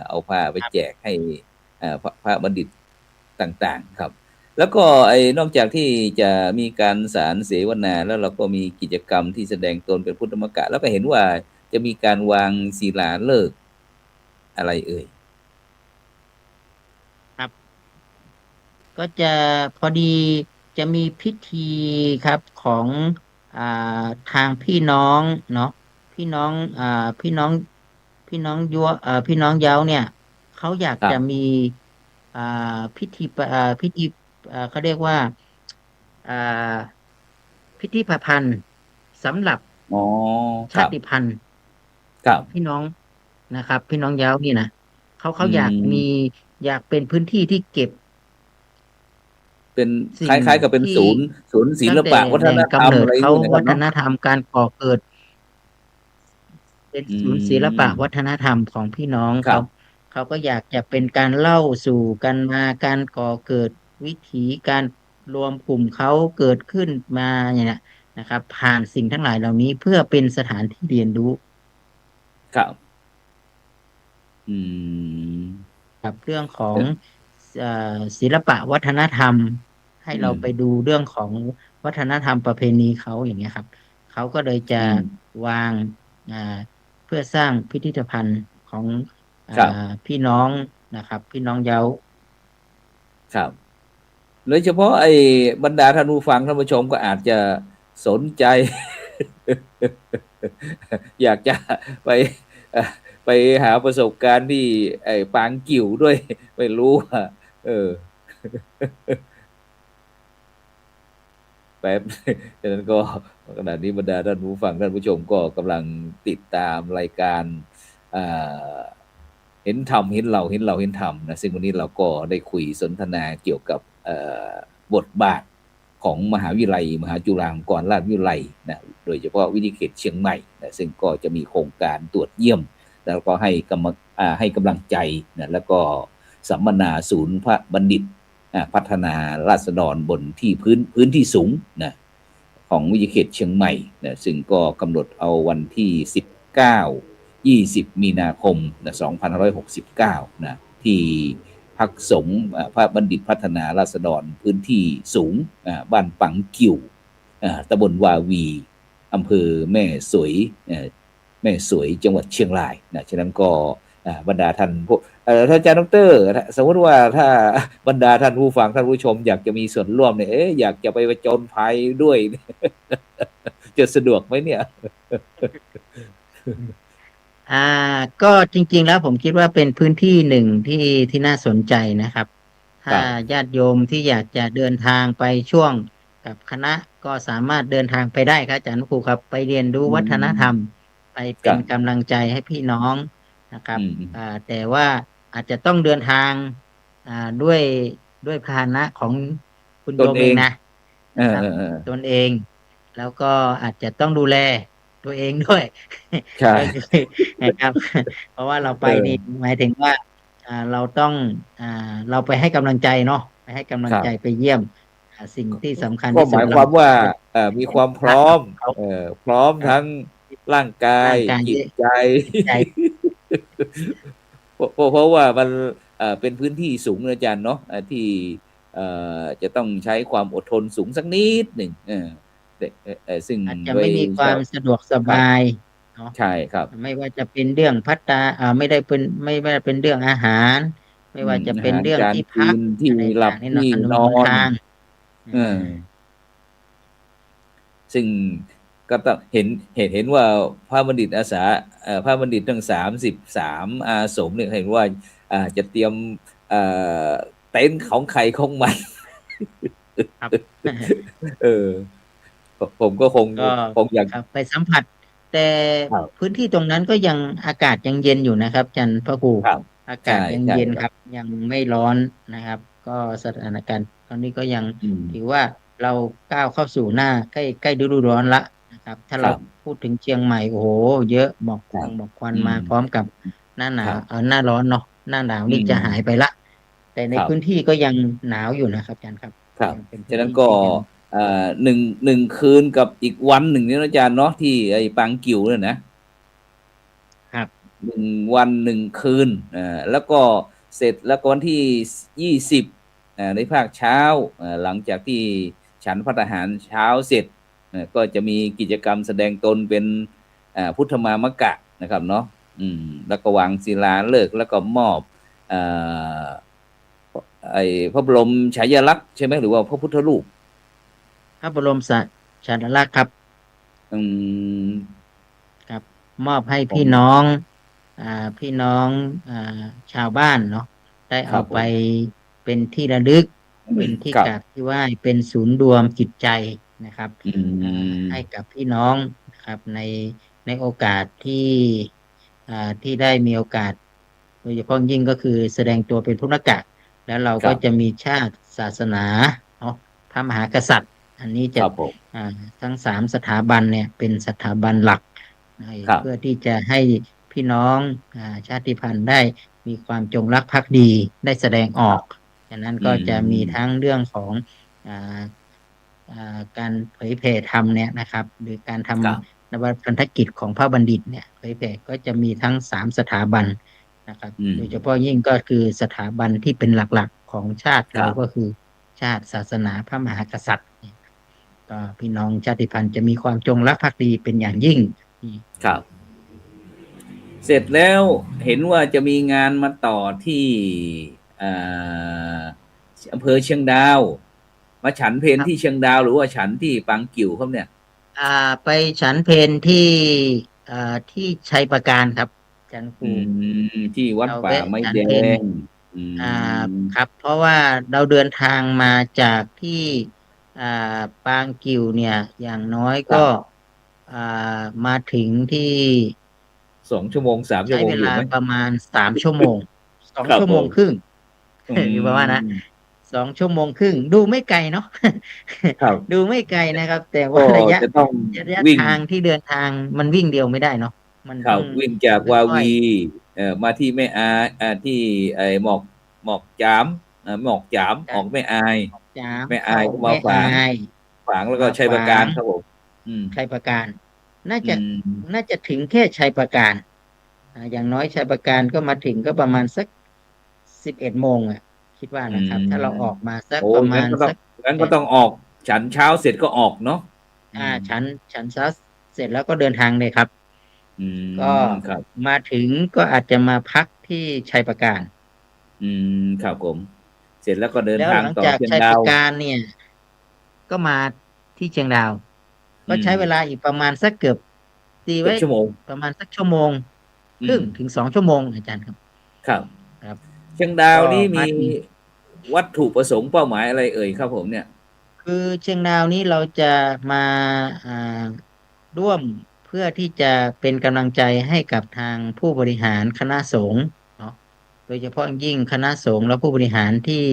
เอาผ้าไปแจกให้พระบัณฑิตต่างๆครับ แล้วก็นอกจากที่จะมีการสารเสวนาแล้วเราก็มีกิจกรรมที่แสดงตนเป็นพุทธมกะแล้วก็เห็นว่าจะมีการวางศิลาฤกษ์ อะไรเอ่ยครับ ก็จะพอดีจะมีพิธีครับของอ่าทางพี่น้องเนาะพี่น้องพี่น้องพี่น้องเย้าเนี่ยเขาอยากจะมีครับอ่าพิธีเขาเรียกว่าอ่าพิธีประพันธ์สำหรับอ๋อคชารับติพันธุ์ครับพี่น้องนะครับพี่น้องเย้านี่นะเขาอือยากมีมอยากเป็นพื้นที่ที่เก็บเป็นคสิ่งล้ายๆกับเป็นที่ ศูนย์ศิตั้งแต่ลปะวัฒแหล่งนธรรกำเนิดเขามอะไรอย่างนี้นะครับเนาะวัฒนธรรมการก่อเกิดเป็นอืศูนย์ศิลปะวัฒมนธรรมของพี่น้องเขาครับเขาก็อยากจะเป็นการเล่าสู่กันมาการก่อเกิดวิถีการรวมกลุ่มเขาเกิดขึ้นมาอย่างเนี้ยนะครับผ่านสิ่งทั้งหลายเหล่านี้เพื่อเป็นสถานที่เรียนรู้ครับอืมกับเรื่องของเอ่อเอ่ศิลปะวัฒนธรรมให้อืมเราไปดูเรื่องของวัฒนธรรมประเพณีเขาอย่างเงี้ยครับเขาก็เลยจะอืมวางอ่า เพื่อสร้างพิพิธภัณฑ์ของอ่าครับพี่น้องนะครับพี่น้องเย้าครับโดยเฉพาะไอ้บรรดาท่านผู้ฟังท่านผู้ชมก็อาจจะสนใจอยากจะไปเอ่อไปหาประสบการณ์ที่ไอ้ปางกิ่วด้วยไม่รู้ว่าเออ แป๊บฉะนั้นก็ขณะนี้บรรดาท่านผู้ฟังท่านผู้ชมก็กำลังติดตามรายการอ่าเห็นธรรมเห็นเราเห็นเราเห็นธรรมนะซึ่งวันนี้เราก็ได้คุยสนทนาเกี่ยวกับบทบาทของมหาวิทยาลัยมหาจุฬาลงกรณราชวิทยาลัยนะโดยเฉพาะวิทยาเขตเชียงใหม่นะซึ่งก็จะมีโครงการตรวจเยี่ยมแล้วก็ให้กำลังใจนะแล้วก็สัมมนาศูนย์พระบัณฑิต พัฒนาราษฎรบนที่พื้นที่สูงนะของวิทยาเขตเชียงใหม่นะซึ่งก็กำหนดเอาวันที่19-20 มีนาคมนะ2569นะที่พักสงฆ์พระบัณฑิตพัฒนาราษฎรพื้นที่สูงบ้านปังกิ่วตำบลวาวีอำเภอแม่สวยจังหวัดเชียงรายนะฉะนั้นก็บรรดาท่านพวก ท่านอาจารย์ดรสมมติว่าถ้าบรรดาท่านผู้ฟังท่านผู้ชมอยากจะมีส่วนร่วมเนี่ยอยากจะไปผจญภัยด้วย จะสะดวกไหมเนี่ยอ่าก็จริงๆแล้วผมคิดว่าเป็นพื้นที่หนึ่งที่น่าสนใจนะครับคถ้ารับญาติโยมที่อยากจะเดินทางไปช่วงกับคณะก็สามารถเดินทางไปได้ครับอาจารย์ครูครับไปเรียนรู้อืวัฒนธรรมมไปคเป็นรับกำลังใจให้พี่น้องนะครับอืมแต่ว่าอาจจะต้องเดินทางอ่าด้วยด้วยพาหนะของคุณตนเองโยมเองนะเอนะครับอตนเองแล้วก็อาจจะต้องดูแลตัวเองด้วย ใช่ ก็คือนะครับเพราะว่าเราไปนี่เออหมายถึงว่าเราต้องอ่าเราไปให้กำลังใจเนาะไปให้กำลังใจครับไปเยี่ยมสิ่งที่สำคัญก็หมายที่สุดเราความว่าได้มีเป็นความพพระร้อมกับเขาพร้อมเอ่อทั้งร่างกายร่างกายจิตใจ จิตใจ เพราะว่ามันเป็นพื้นที่สูงนะอาจารย์เนาะที่จะต้องใช้ความอดทนสูงสักนิดหนึ่งแต่ซึ่งอาจจะโดยไม่มีความสะดวกสครับบายเนาะใช่ครับไม่ว่าจะเป็นเรื่องพัตตาไม่ได้เป็นเรื่องอาหารไม่ว่าจะอาเป็นเรื่องหารการที่พักกินที่อะไรหลับต่างๆนี่เนาะที่ถนนนอนหนทางเออ่าอซึ่งก็ต้องเห็นว่าพระบัณฑิตอาสาพระบัณฑิตทั้ง33อาสมเนี่ยเห็นว่าจะเตรียมเอ่อเต็นท์ของใครของมัน ครับ เออผมก็คงก็คงอยากครับไปสัมผัสแต่ครับพื้นที่ตรงนั้นก็ยังอากาศยังเย็นอยู่นะครับจันทร์พระครูครับอากาใช่ศยังใช่ครับเย็นครับยังไม่ร้อนนะครับก็สถานการณ์ตอนนี้ก็ยังอืมถือว่าเราก้าวเข้าสู่หน้าใกล้ฤดูร้อนละนะครับถ้าเราครับพูดถึงเชียงใหม่โอ้โหเยอะครับหมอกควันอืมมาพร้อมกับหน้าหนาครับวหน้าร้อนเนาะหน้าหนาวอืนี่จะหายไปมละแต่ในครับพื้นที่ก็ยังหนาวอยู่นะครับอาจารย์ครับครับยังเป็นพื้ฉะนั้นก็นที่ที่ยังหนึ่งคืนกับอีกวันหนึ่งเนี่ยนะอาจารย์เนาะที่ไอ้ปางกิ่วเนี่ยนะ ครับ1 วัน 1 คืนแล้วก็เสร็จแล้วก็วันที่20ในภาคเช้าหลังจากที่ฉันภัตตาหารเช้าเสร็จก็จะมีกิจกรรมแสดงตนเป็นพุทธมามกะนะครับเนาะ แล้วก็วางศิลาฤกษ์แล้วก็มอบเอ่อไอ้พระบรมฉายาลักษณ์ใช่ไหมหรือว่าพระพุทธรูปพระบรมฉายาลักษณ์ครับอืมครับมอบให้ผมพี่น้องอ่าชาวบ้านเนาะได้เอาไปครับผมเป็นที่ระลึกเป็นที่ครับกราบที่ไหว้เป็นศูนย์รวมจิตใจนะครับอืให้มกับพี่น้องนะครับในโอกาสที่ได้มีโอกาสโดยเฉพาะยิ่งก็คือแสดงตัวเป็นพุทธกะแล้วเราก็จะครับมีชาติศาสนาเนาะพระมหากษัตริย์อันนี้จะครับผมอ่าทั้งสามสถาบันเนี่ยเป็นสถาบันหลักครับเพื่อที่จะให้พี่น้องชาติพันธุ์ได้มีความจงรักภักดีได้แสดงออกฉะนั้นอืก็จะมีทั้งมเรื่องของอ่าการเผยแผ่ธรรมเนี่ยนะครับหรือการทครับำนวัตพันธกิจของพระบัณฑิตเนี่ยเผยแผ่ก็จะมีทั้งสามสถาบันนะครับอืมโดยเฉพาะยิ่งก็คือสถาบันที่เป็นหลักๆของชาติเราก็ครับคือชาติศาสนาพระมหากษัตริย์ก็พี่น้องชาติพันธุ์จะมีความจงรักภักดีเป็นอย่างยิ่งครับเสร็จแล้วเห็นว่าจะมีงานมาต่อที่อ่าอำเภอเชียงดาวมาฉันเพลที่เชียงดาวหรือว่าฉันที่ปางกิ่วครับเนี่ยอ่าไปฉันเพลที่ชัยประการครับอาจารย์ครูที่วัดเราป่าแวะไม้แดฉันเพลงอือ่ามครับเพราะว่าเราเดินทางมาจากที่อ่าปางกิ่วเนี่ยอย่างน้อยก็ครับอ่ามาถึงที่2 ชั่วโมง3 ชั่ใช้เวลาวโมงอยู่ไหมประมาณ3 ชั่วโมงสองชั่วครับผมโมงครึ่ง อื อยู่ประมาณนะม2 ชั่วโมงครึ่งดูไม่ไกลเนาะ ครับ ดูไม่ไกลนะครับแต่ก็ว่าระยะจะต้องระยะวิ่ง ทางที่เดินทางมันวิ่งเดียวไม่ได้เนาะมันต้องครับวิ่งจากวาค่อยวีมาที่แม่อายที่ไอหมอกจามหมอกจามออกแม่อายๆออกจามแม่อาเข้ายก็มาแม่อาฝางยแล้วก็มาชัยประฝางการครับผมอืมชัยประการน่าอืจะมถึงแค่ชัยประการอย่างน้อยชัยประการก็มาถึงก็ประมาณสัก11 โมงคิดว่าอืนะครับถ้าเราออกมมาสักโอ้ประมางั้นก็ต้องณสักงั้นแปด ก็ต้องออกฉันเช้าเสร็จก็ออกเนาะอืมฉันซัสเสร็จแล้วก็เดินทางเลยครับอืก็ครับมาถึงก็อาจจะมาพักที่ชัยประการอืครับผมเสร็จแล้วก็เดินแล้วทางต่อหลังจากเชียงดาวชัยประการเนี่ยก็มาที่เชียงดาวก็อืมใช้เวลาอีกประมาณสักเกือบตีไว้เกือบชั่วโมงประมาณสักชั่วโมงครึ่อืมงถึง2 ชั่วโมงอาจารย์ครับครับครับเชียงดาวก็นี้มีมาถึง วัตถุประสงค์เป้าหมายอะไรเอ่ยครับผมเนี่ยคือเชียงดาวนี้เราจะมาอ่าร่วมเพื่อที่จะเป็นกำลังใจให้กับทางผู้บริหารคณะสงฆ์เนาะโดยเฉพาะยิ่งคณะสงฆ์และผู้บริหารที่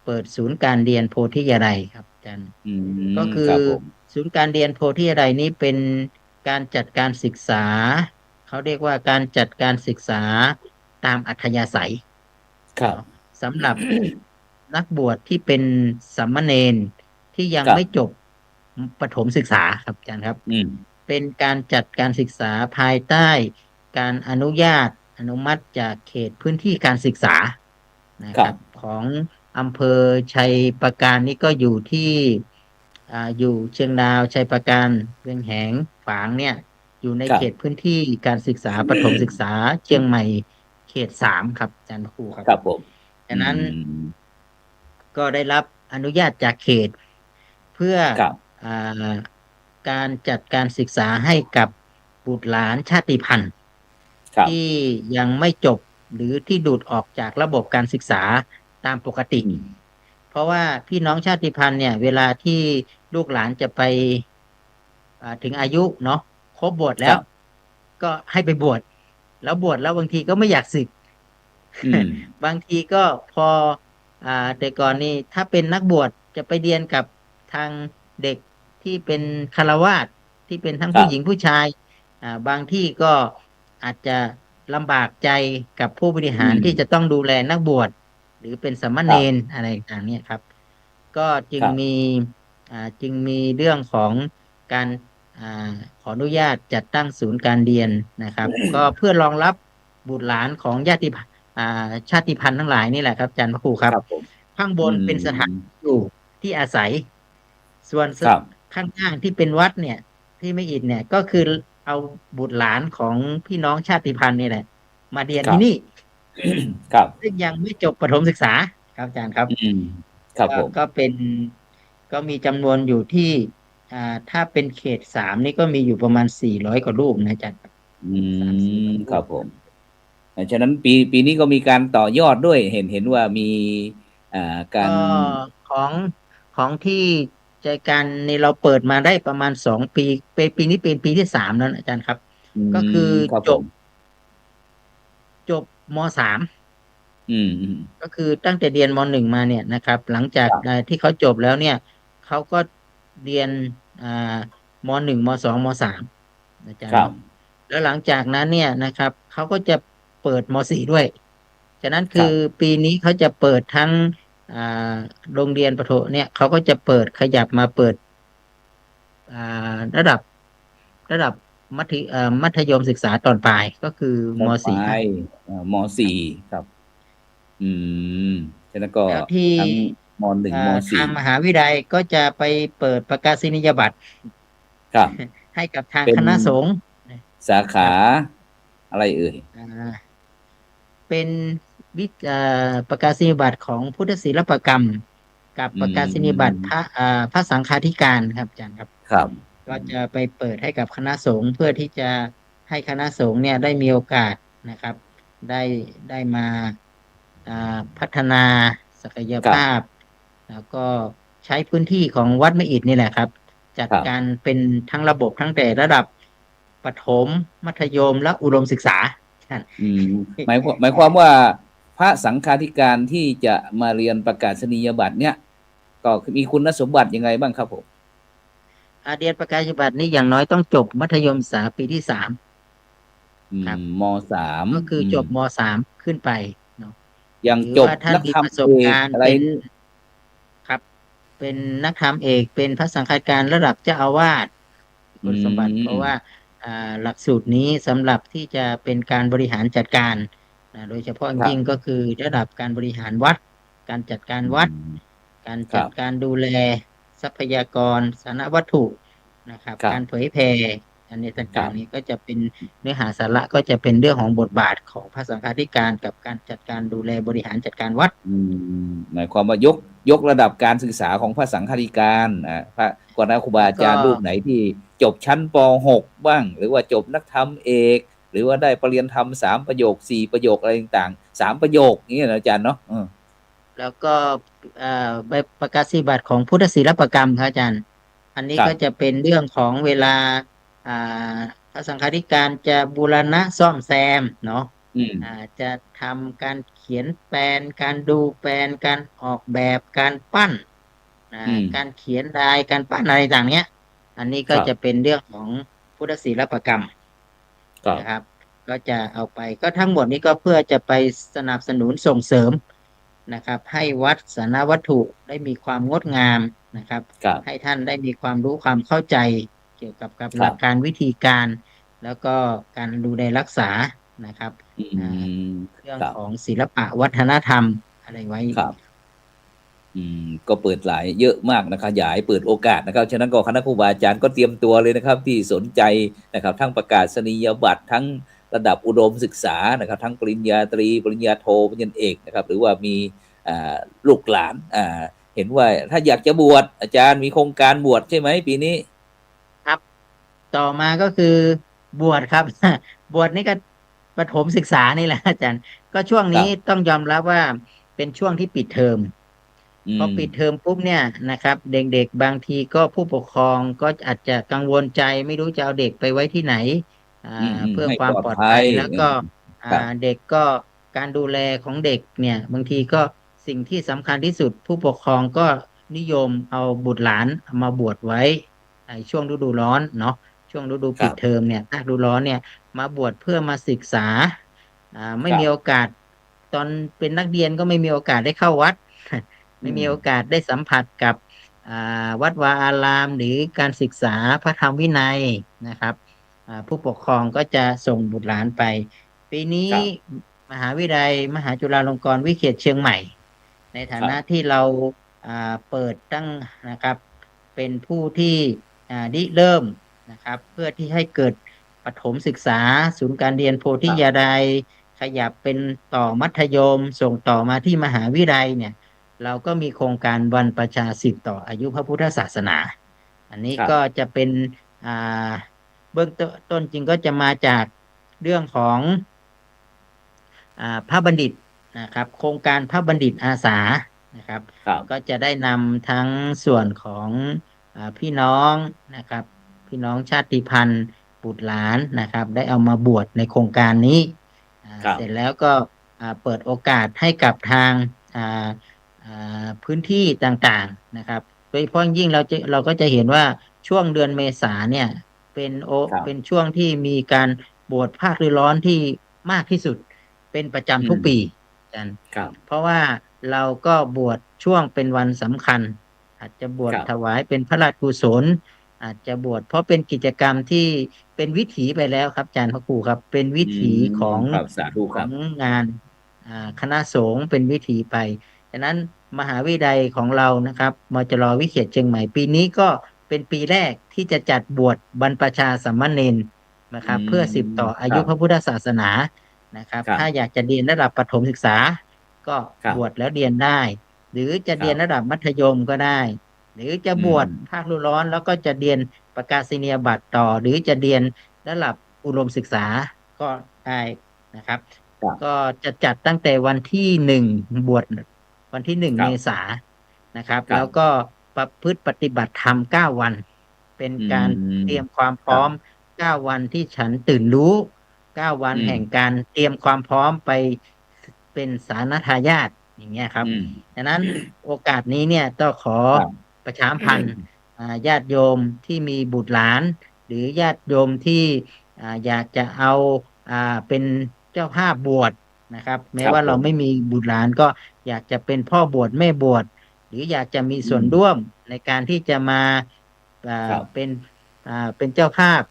เปิดศูนย์การเรียนโพธิยาลัยครับอาจารย์อืก็มคือครับผมศูนย์การเรียนโพธิยาลัยนี้เป็นการจัดการศึกษาเขาเรียกว่าการจัดการศึกษาตามอัธยาศัยครับ เนาะสำหรับนักบวชที่เป็นสามเณร ที่ยังครับไม่จบประถมศึกษาครับอาจารย์ครับอืมเป็นการจัดการศึกษาภายใต้การอนุญาตอนุมัติจากเขตพื้นที่การศึกษานะครับครับของอำเภอชัยประการนี่ก็อยู่ที่อยู่เชียงดาวชัยประการเวียงแหงฝางเนี่ยอยู่ในเขตครับพื้นที่การศึกษาประถมศึกษาเชียงใหม่เขต 3ครับอาจารย์ครูครับครับผมฉะอืนั้นมก็ได้รับอนุญาตจากเขต เพื่อครับอ่าการจัดการศึกษาให้กับบุตรหลานชาติพันธุ์ครับที่ยังไม่จบหรือที่ดูดออกจากระบบการศึกษาตามปกติอืมเพราะว่าพี่น้องชาติพันธุ์เนี่ยเวลาที่ลูกหลานจะไปถึงอายุเนาะครบบวชแล้วครับก็ให้ไปบวชแล้วบวชแล้วบางทีก็ไม่อยากสึก อืม บางทีก็พออ่าแต่ก่อนนี่ถ้าเป็นนักบวชจะไปเรียนกับทางเด็กที่เป็นฆราวาสถ์ที่เป็นทั้งผู้หญิงครับผู้ชายบางที่ก็อาจจะลำบากใจกับผู้บริหารอืมที่จะต้องดูแลนักบวชหรือเป็นสามเณรครับอะไรต่างๆเนี่ยครับก็จึครับงมีเรื่องของการอ่าขออนุญาตจัดตั้งศูนย์การเรียนนะครับก็เพื่อรองรับบุตรหลานของญาติ ชาติพันธุ์ทั้งหลายนี่แหละครับอาจารย์พระครูครับครับผมข้างบอืนเป็นสถานมอยู่ที่อาศัยส่วนครับข้างล่างที่เป็นวัดเนี่ยที่ไม่อิฐเนี่ยก็คือ เอาบุตรหลานของพี่น้องชาติพันธุ์นี่แหละมาเรียนครับ ที่นี่ ครับ ซึ่งยังไม่จบประถมศึกษาครับอาจารย์ครับ อืมครับผมก็เป็นก็มีจำนวนอยู่ที่ถ้าเป็นเขต 3นี่ก็มีอยู่ประมาณ400กว่ารูปนะอาจารย์ครับอื300-400รูปครับผมฉะนั้นปีนี้ก็มีการต่อยอดด้วยเห็นว่ามีการก็ของของที่ใจกลารนี่เราเปิดมาได้ประมาณ2 ปีปีนี้เป็นปีที่ 3แล้วนะอาจารย์ครับอืก็คือจบครับผมม.3อืมก็คือตั้งแต่เรียนม.1มาเนี่ยนะครับหลังจากครับที่เขาจบแล้วเนี่ยเขาก็เรียนอ่าม.1ม.2ม.3อาจารครับย์เนาะแล้วหลังจากนั้นเนี่ยนะครับเขาก็จะเปิดม.4ด้วยฉะนั้นคือครับปีนี้เขาจะเปิดทั้งอ่าโรงเรียนประถมเนี่ยเขาก็จะเปิดขยับมาเปิดอ่าระดับระดับมัธยมศึกษาตอนปลายก็คือตอนปลาม.4ให้ยม.4ครับอืมฉะนั้นก็แล้วที่ทั้งม.1ม.4ทางมหาวิทยาลัยก็จะไปเปิดประกาศนียบัตร ครับ ให้กับทางเป็นคณะสงฆ์สาขาครับอะไรเอ่ยอ่าเป็นประกาศนียบัตรของพุทธศิลปกรรมกับอืประกาศนียบัตรมพระสังฆาธิการครับอาจารย์ครับครับก็จะไปเปิดให้กับคณะสงฆ์เพื่อที่จะให้คณะสงฆ์เนี่ยได้มีโอกาสนะครับได้ได้มาพัฒนาศักยครับภาพแล้วก็ใช้พื้นที่ของวัดมะอิฐนี่แหละครับจัดการครับเป็นทั้งระบบทั้งแต่ระดับประถมมัธยมและอุดมศึกษา อืมหมายความว่าพระสังฆาธิการที่จะมาเรียนประกาศนียบัตรเนี่ยก็มีคุณสมบัติยังไงบ้างครับผมเรียนประกาศนียบัตรนี่อย่างน้อยต้องจบมัธยมศึกษาปีที่3ครับม.3ก็คือจบม.3ขึ้นไปเนาะยังจบหรือว่าท่านนักธรรมมีประสบเอกอะไรการณ์เป็นครับเป็นนักธรรมเอกเป็นพระสังฆาธิการระดับเจ้าอาวาสอืคุณสมบัติเพราะว่ามหลักสูตรนี้สำหรับที่จะเป็นการบริหารจัดการโดยเฉพาะครับยิ่งก็คือระดับการบริหารวัดการจัดการอืวัดมการจัดครับการดูแลทรัพยากรสาธารณวัตถุนะครับครับการเผยแผ่อันนี้คต่างๆนี้รับก็จะเป็นเนื้อหาสาระก็จะเป็นเรื่องของบทบาทของพระสังฆาธิการกับการจัดการดูแลบริหารจัดการวัดอืหมายความว่ายกระดับการศึกษาของพระสังฆาธิการพระกรณครูบาแล้วก็ อาจารย์รูปไหนที่จบชั้นป .6 บ้างหรือว่าจบนักธรรมเอกหรือว่าได้ปรริญญาธรรม3 ประโยค4 ประโยคอะไรต่างๆ3 ประโยคนี้นะอาจารย์เนาะแล้วก็ใบประกาศนียบัตรของพุทธศิลปกรรมครับอาจารย์อันนี้ครับก็จะเป็นเรื่องของเวลาอ่าพระสังฆาธิการจะบูรณะซ่อมแซมเนาะอืมจะทำการเขียนแปลนการดูแปลนการออกแบบการปั้นอืมการเขียนลายการปั้นอะไรต่างเนี้ยอันนี้คก็รับจะเป็นเรื่องของพุทธศิลปกรรมครับนะครับก็จะเอาไปก็ทั้งหมดนี้ก็เพื่อจะไปสนับสนุนส่งเสริม นะครับให้วัดสาธารณวัตถุได้มีความงดงามนะครับครับให้ท่านได้มีความรู้ความเข้าใจเกี่ยวกับหลักการครับวิธีการแล้วก็การดูแลรักษานะครับอือ่ามเรื่องครับของศิลปะวัฒนธรรมอะไรไว้ครับก็เปิดหลายเยอะมากนะขยายเปิดโอกาสนะครับฉะนั้นก็คณะครูบาอาจารย์ก็เตรียมตัวเลยนะครับที่สนใจนะครับทั้งประกาศนียบัตรทั้งระดับอุดมศึกษานะครับทั้งปริญญาตรีปริญญาโทปริญญาเอกนะครับหรือว่ามีลูกหลานเห็นว่าถ้าอยากจะบวชอาจารย์มีโครงการบวชใช่ไหมปีนี้ครับต่อมาก็คือบวชครับบวชนี่ก็ประถมศึกษานี่แหละอาจารย์ก็ช่วงนี้ครับต้องยอมรับว่าเป็นช่วงที่ปิดเทอม พออืมปิดเทอมปุ๊บเนี่ยนะครับเด็กๆบางทีก็ผู้ปกครองก็อาจจะกังวลใจไม่รู้จะเอาเด็กไปไว้ที่ไหนอ่าเพื่อให้ความปลอดปลอดภัยภัยแล้วก็ครับเด็กก็การดูแลของเด็กเนี่ยบางทีก็สิ่งที่สำคัญที่สุดผู้ปกครองก็นิยมเอาบุตรหลานเอามาบวชไว้ในช่วงฤดูร้อนเนาะช่วงฤดูปิดเทอครับมเนี่ยฤดูร้อนเนี่ยมาบวชเพื่อมาศึกษาไม่ครับมีโอกาสตอนเป็นนักเรียนก็ไม่มีโอกาสได้เข้าวัด ไม่มีโอกาสได้สัมผัสกับวัดวาอารามหรือการศึกษาพระธรรมวินัยนะครับผู้ปกครองก็จะส่งบุตรหลานไปปีนี้ครับมหาวิทยาลัยมหาจุฬาลงกรณ์วิเขตเชียงใหม่ในฐานะครับที่เราเปิดตั้งนะครับเป็นผู้ที่ริเริ่มนะครับเพื่อที่ให้เกิดป ประถมศึกษาศูนย์การเรียนโพธิยาไดยขยับเป็นต่อมัธยมส่งต่อมาที่มหาวิทยาลัยเนี่ยเราก็มีโครงการวันประชาสิทธิ์ต่ออายุพระพุทธศาสนา อันนี้ครับก็จะเป็นอ่าเบื้องต้นจริงก็จะมาจากเรื่องของพระบัณฑิตนะครับโครงการพระบัณฑิตอาสานะครับครับก็จะได้นำทั้งส่วนของพี่น้องนะครับพี่น้องชาติพันธุ์บุตรหลานนะครับได้เอามาบวชในโครงการนี้ครับเสร็จแล้วก็เปิดโอกาสให้กับทางอ่าพื้นที่ต่างๆนะครับโดยเฉพาะยิ่งเราก็จะเห็นว่าช่วงเดือนเมษาเนี่ยเป็นครับเป็นช่วงที่มีการบวชภาคฤดูร้อนที่มากที่สุดเป็นประอืจำทุกปีมกันครับเพราะว่าเราก็บวชช่วงเป็นวันสำคัญอาจจะบวชครับถวายเป็นพระราชกุศลอาจจะบวชเพราะเป็นกิจกรรมที่เป็นวิถีไปแล้วครับอาจารย์พระครูครับเป็นวิอืถีของครับสาธุของครับงานคณะสงฆ์เป็นวิถีไปฉะนั้นมหาวิทยาลัยของเรานะครับมจรวิเขตเชียงใหม่ปีนี้ก็เป็นปีแรกที่จะจัดบวชบรรพชาสามเณรนะคอืรับเพื่อสืบมต่ออาครับยุพระพุทธศาสนานะครับถ้าครับอยากจะเรียนระดับประถมศึกษาก็ครับบวชแล้วเรียนได้หรือจะเรียนระครับดับมัธยมก็ได้หรือจะอืมบวชภาคฤดูร้อนแล้วก็จะเรียนประกาศนียบัตรต่อหรือจะเรียนระดับอุดมศึกษาก็ได้นะครับก็ครับจะจัดตั้งแต่วันที่1บวชวันที่1ครับเมษายนนะครับครับแล้วก็ประพฤติปฏิบัติธรรม9วันเป็นอืการเตรียมมความพร้อมครับ9วันที่ฉันตื่นรู้9วันอืมแห่งการเตรียมความพร้อมไปเป็นสาณทายาทอย่างเงี้ยครับอืมดังนั้นโอกาสนี้เนี่ยต้องขอครับประชาสัมพันธ์ญาติโยมที่มีบุตรหลานหรือญาติโยมที่อยากจะเอาเป็นเจ้าภาพบวชนะครับแม้ว่าครับผมเราไม่มีบุตรหลานก็อยากจะเป็นพ่อบวชแม่บวชหรืออยากจะมีอืมส่วนร่วมในการที่จะมาครับเป็นเจ้าภาพ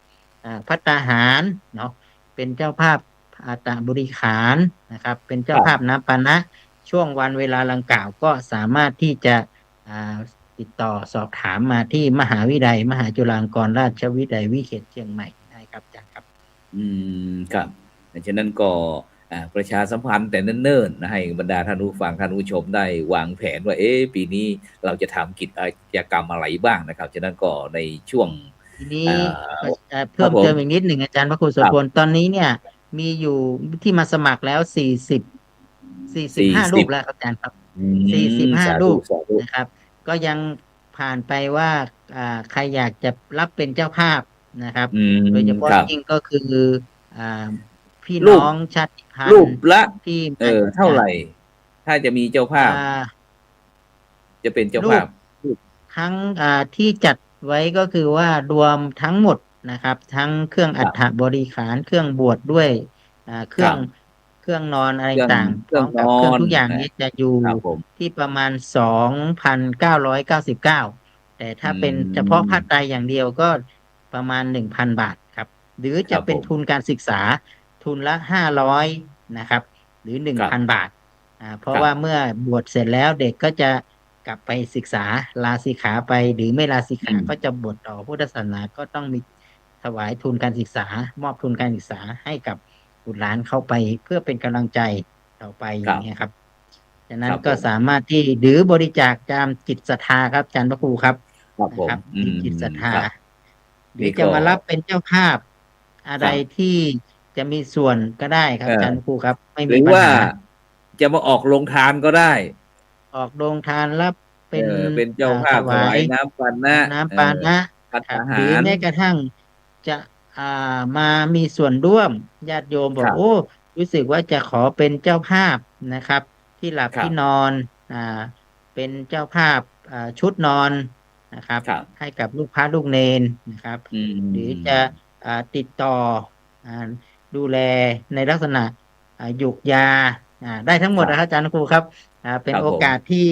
ภัตตาหารเนาะเป็นเจ้าภาพตบริขารนะครับเป็นคเจ้าภาพรับน้ำปานะช่วงวันเวลาดังกล่าวก็สามารถที่จะอ่าติดต่อสอบถามมาที่มหาวิทยาลัยมหาจุฬาลงกรณราชวิทยาลัยวิเขตเชียงใหม่ได้ครับอาจารย์ครับอืมครับดังฉะนั้นก็ประชาสัมพันธ์แต่เนิ่นๆนะให้บรรดาท่านผู้ฟังท่านผู้ชมได้วางแผนว่าปีนี้เราจะทำกิจกรรมอะไรบ้างนะครับฉะนั้นก็ในช่วงทีนี้อ่าคเพิ่รับผมมเติมอีกนิดหนึ่งอาจารย์พระครูโสพลครับตอนนี้เนี่ยมีอยู่ที่มาสมัครแล้ว45รู40ปแล้วครับอาจารย์ครับอื45สารูปธุสาธุนะครับก็ยังผ่านไปว่าใครอยากจะรับเป็นเจ้าภาพนะครับอืมโดยเฉคพาะรับยิ่งก็คืออ่าพี่น้รูปองชาติพันรูปธุ์ละที่มาเท่าไหร่จากถ้าจะมีเจ้าอ่ภาพาจะเป็นเจ้ารูป ภาพรูปทั้งที่จัดไว้ก็คือว่ารวมทั้งหมดนะครับทั้งเครื่องอัฐครับบริขารเครื่องบวชด้วยเครื่องครับนอนอะไรเครื่องต่างพร้อมเครื่องนอกับเครื่องนทุกอย่างนี้จะอยู่ครับผมที่ประมาณ2,999แต่อืถ้าเป็นเฉพาะผ้าไตรมอย่างเดียวก็ประมาณ1,000 บาทครับหรือจะเป็นครับผมทุนการศึกษาทุนละ500นะครับหรือครับ1,000 บาท เพคราะรับว่าเมื่อบวชเสร็จแล้วเด็กก็จะกลับไปศึกษาลาสิกขาไปหรือไม่ลาสิกขาอืมก็จะบวชต่อพุทธศาสนาก็ต้องมีถวายทุนการศึกษามอบทุนการศึกษาให้กับบุตรหลานเข้าไปเพื่อเป็นกำลังใจต่อไปครับอย่างนี้ยครับฉะคนั้นรับผมก็สามารถที่หรือบริจาคตามจิตศรัทธาครับอาจารย์พระครูครับครับผมนะครับมีจิตศรัทธาครับหรือนี่ก็จะมารับเป็นเจ้าภาพอะไรครับที่จะมีส่วนก็ได้ครับเอออาจารย์พระครูครับไม่หรือว่ามีปัญหา จะมาออกโรงทานก็ได้ออกโรงทานรับเป็นเป็นเจ้าภาพถถวายวายน้ำปันนะน้ำปานะภัตครับตาหารหรือแม้กระทั่งจะมามีส่วนร่วมญาติโยมบอกโอ้ครับรู้สึกว่าจะขอเป็นเจ้าภาพนะครับที่หลับที่นครับอนอ่าเป็นเจ้าภาพชุดนอนนะครับครับให้กับลูกพระลูกเนนนะครับอืหรือจะมติดต่ออ่าดูแลในลักษณะหยุกยาได้ทั้งหมครับดนะครับอาจารย์ครูครับ คเป็นโอรับผมกาสที่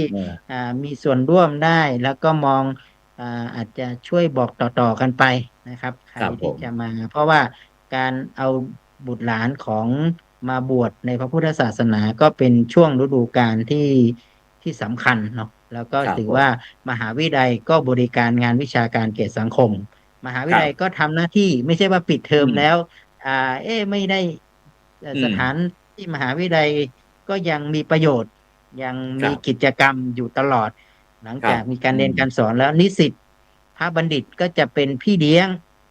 เออมีส่วนร่วมได้แล้วก็มองอาจจะช่วยบอกต่อกันไปนะครับใครครับผมที่จะมาเพราะว่าการเอาบุตรหลานของมาบวชในพระพุทธศาสนาก็เป็นช่วงฤดูกาลที่สำคัญเนาะแล้วก็ครับถือว่าผมมหาวิทยาลัยก็บริการงานวิชาการแก่สังคม มหาวิทยาลัยก็ทำหน้าที่ไม่ใช่ว่าปิดเทอมแล้วไม่ได้สถานที่มหาวิทยาลัยก็ยังมีประโยชน์ยังมีกิจกรรมอยู่ตลอดหลังจากมีการเรียนการสอนแล้วนิสิตพระบัณฑิตก็จะเป็นพี่เลี้ยง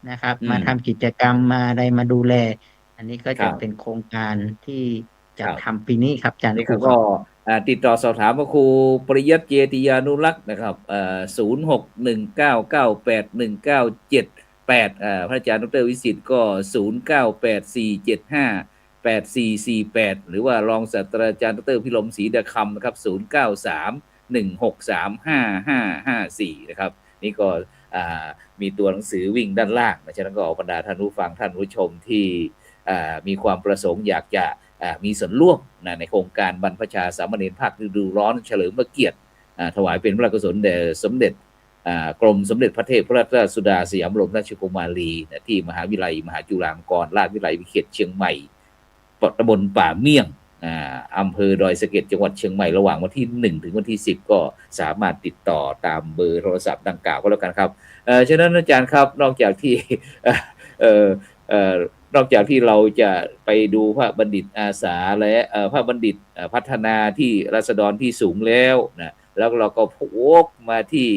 นะครับมาทำกิจกรรมมาอะไรมาดูแลอันนี้ก็จะเป็นโครงการที่จะทำปีนี้ครับอาจารย์ครูก็ติดต่อสอบถามพระครูปริยัติเจติยานุรักษ์นะครับ0619981978พระอาจารย์ดร.วิสิทธิ์ก็0984758448หรือว่ารองศาสตราจารย์ดร.พิรมศรีดาคำนะครับ0931635554นะครับนี่ก็มีตัวหนังสือวิ่งด้านล่างฉะนั้นก็บรรดาท่านผู้ฟังท่านผู้ชมที่มีความประสงค์อยากจะมีส่วนร่วมในโครงการบรรพชาสามเณรภาคฤดูร้อนเฉลิมพระเกียรติถวายเป็นพระราชกุศลแด่สมเด็จกรมสมเด็จพระเทพรัตนราชสุดาสยามบรมราชกุมารีที่มหาวิทยาลัยมหาจุฬาลงกรณราชวิทยาลัยวิเขตเชียงใหม่ตำบลป่าเมี่ยงอำเภอดอยสะเก็ดจังหวัดเชียงใหม่ระหว่างวันที่1ถึงวันที่10ก็สามารถติดต่อตามเบอร์โทรศัพท์ดังกล่าวก็แล้วกันครับฉะนั้นอาจารย์ครับนอกจากที่นอกจากที่เราจะไปดูพระบัณฑิตอาสาและพระบัณฑิตพัฒนาที่ราษฎรที่สูงแล้วนะแล้วเราก็วกมาที่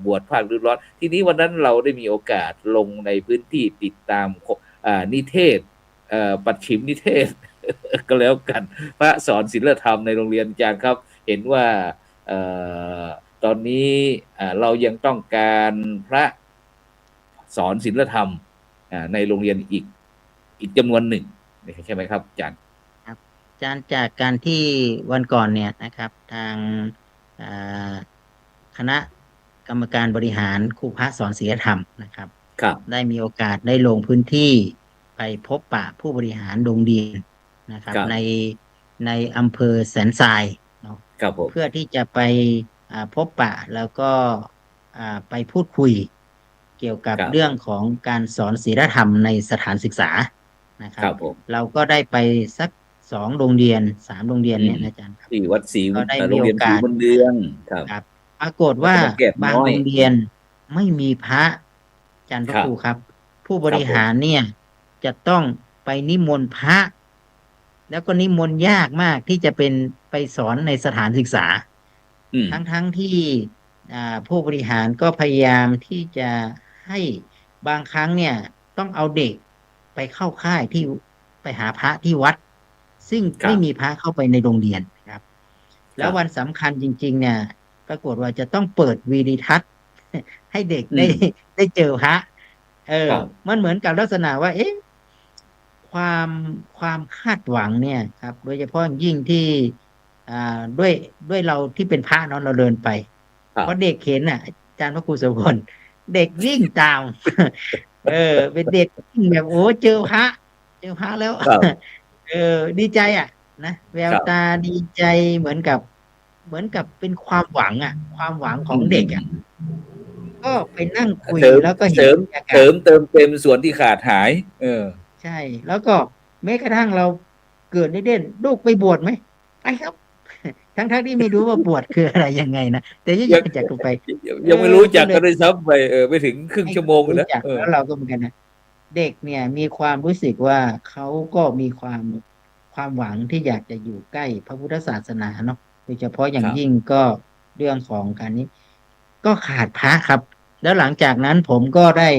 บวชภาคฤดูร้อนทีนี้วันนั้นเราได้มีโอกาสลงในพื้นที่ติดตามนิเทศปัจฉิมนิเทศ ก็แล้วกันพระสอนศิลธรรมในโรงเรียนอาจารย์ครับเห็นว่าตอนนี้เรายังต้องการพระสอนศิลธรรมในโรงเรียนอีกจำนวนหนึ่งใช่ไหมครับอาจารย์ครับอาจารย์จากการที่วันก่อนเนี่ยนะครับทางคณะกรรมการบริหารครูพระสอนศิลธรรมนะครับได้มีโอกาสได้ลงพื้นที่ไปพบปะผู้บริหารโรงเรียนนะครับในอำเภอแสนทรายเนาะเพื่อที่จะไปพบปะแล้วก็ไปพูดคุยเกี่ยวกับเรื่องของการสอนศีลธรรมในสถานศึกษานะครับเราก็ได้ไปสัก2โรงเรียน3โรงเรียนเนี่ยอาจารย์ครับที่วัดศรีก็ได้มีโอกาสบนเรืองครับปรากฏว่าบางโรงเรียนไม่มีพระอาจารย์พระครูครับผู้บริหารเนี่ยจะต้องไปนิมนต์พระแล้วก็นิมนต์ยากมากที่จะเป็นไปสอนในสถานศึกษาทั้งที่ผู้บริหารก็พยายามที่จะให้บางครั้งเนี่ยต้องเอาเด็กไปเข้าค่ายที่ไปหาพระที่วัดซึ่งไม่มีพระเข้าไปในโรงเรียนครับแล้ววันสำคัญจริงๆเนี่ยปรากฏว่าจะต้องเปิดวีดิทัศน์ให้เด็กได้เจอพระมันเหมือนกับลักษณะว่าความคาดหวังเนี่ยครับโดยเฉพาะยิ่งที่ด้วยเราที่เป็นพระเนาะเราเดินไปเพราะเด็กเห็นอาจารย์พระครูโสพลเด็กวิ่งตามเป็นเด็กวิ่งแบบโอ้เจอพระแล้วดีใจนะแววตาดีใจเหมือนกับเป็นความหวังความหวังของเด็กก็ไปนั่งคุยแล้วก็เสริมเติมเต็มส่วนที่ขาดหายใช่แล้วก็แม้กระทั่งเราเกิดได้เด่นลูกไปบวชไหมไปครับทั้งที่ไม่รู้ว่าบวชคืออะไรยังไงนะแต่ยังอยากไปยังไม่รู้จักกันเลยซ้ำไปไม่ถึงครึ่งชั่วโมงนะแล้วเราก็เหมือนกันนะเด็กเนี่ยมีความรู้สึกว่าเขาก็มีความหวังที่อยากจะอยู่ใกล้พระพุทธศาสนาเนาะโดยเฉพาะอย่างยิ่งก็เรื่องของการนี้ก็ขาดพระครับแล้วหลังจากนั้นผมก็ได้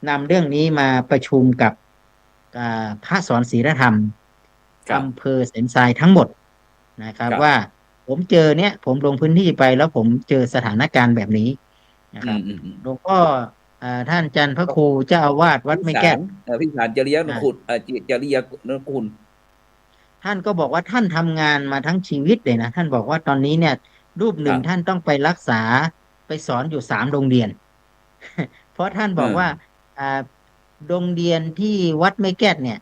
นำเรื่องนี้มาประชุมกับพระสอนศีลธรรมอำเภอแสนทรายทั้งหมดนะครับว่าผมเจอเนี่ยผมลงพื้นที่ไปแล้วผมเจอสถานการณ์แบบนี้นะครับหลวงพ่อท่านจันทร์พระครูเจ้าอาวาสวัดไม้แก้วพิสารจริยคุณจริยคุณท่านก็บอกว่าท่านทำงานมาทั้งชีวิตเลยนะท่านบอกว่าตอนนี้เนี่ยรูปหนึ่งท่านต้องไปรักษาไปสอนอยู่3โรงเรียนเพราะท่านบอกว่าโรงเรียนที่วัดไม้แก้วเนี่ย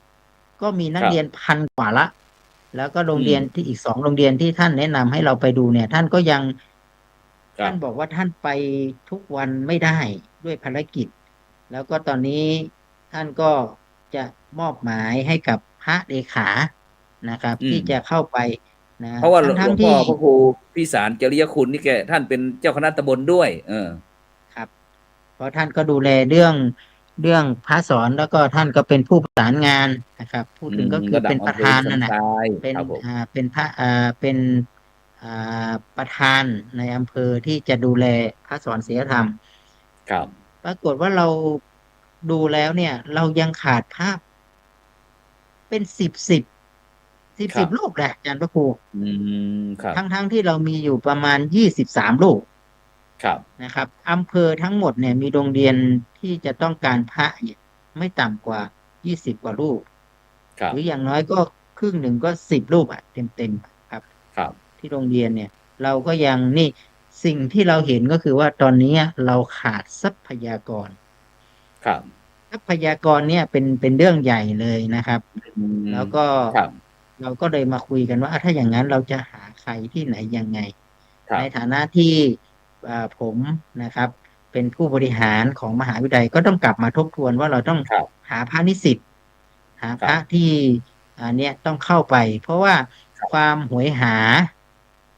ก็มีนักเรียน1,000 กว่าละแล้วก็โรงเรียนที่อีก2โรงเรียนที่ท่านแนะนำให้เราไปดูเนี่ยท่านก็ยังท่านบอกว่าท่านไปทุกวันไม่ได้ด้วยภารกิจแล้วก็ตอนนี้ท่านก็จะมอบหมายให้กับพระเลขานะครับที่จะเข้าไปนะเพราะว่าหลวงพ่อพระครูพิสารจริยคุณนี่แกท่านเป็นเจ้าคณะตำบลด้วยครับเพราะท่านก็ดูแลเรื่อง เรื่องพระสอนแล้วก็ท่านก็เป็นผู้ประสานงานนะครับพูดถึงก็คือระดับเป็นประอำเภอสันธานนั่นแหละทรายเป็นครับผมเป็นพระเป็นประธานในอำเภอที่จะดูแลพระสอนศีลธรรมครับปรากฏว่าเราดูแล้วเนี่ยเรายังขาดภาพเป็นสิบครับลูกแหละอาจารย์พระครูอืครับทั้งที่เรามีอยู่ประมาณ23 ลูกครับนะครับอำเภอทั้งหมดเนี่ยมีโรงเรียนที่จะต้องการพระเนี่ยไม่ต่ำกว่า20 กว่าลูกครับหรืออย่างน้อยก็ครึ่งหนึ่งก็10 ลูกอ่ะเต็มครับครับที่โรงเรียนเนี่ยเราก็ยังนี่สิ่งที่เราเห็นก็คือว่าตอนนี้เราขาดทรัพยากรครับทรัพยากรเนี่ยเป็นเรื่องใหญ่เลยนะครับอืมแล้วก็ครับเราก็เลยมาคุยกันว่าถ้าอย่างนั้นเราจะหาใครที่ไหนยังไงในครับฐานะที่ผมนะครับเป็นผู้บริหารของมหาวิทยาลัยก็ต้องกลับมาทบทวนว่าเราต้องครับหาพระนิสิตหาครับพระที่เนี่ยต้องเข้าไปเพราะว่าความหวยหา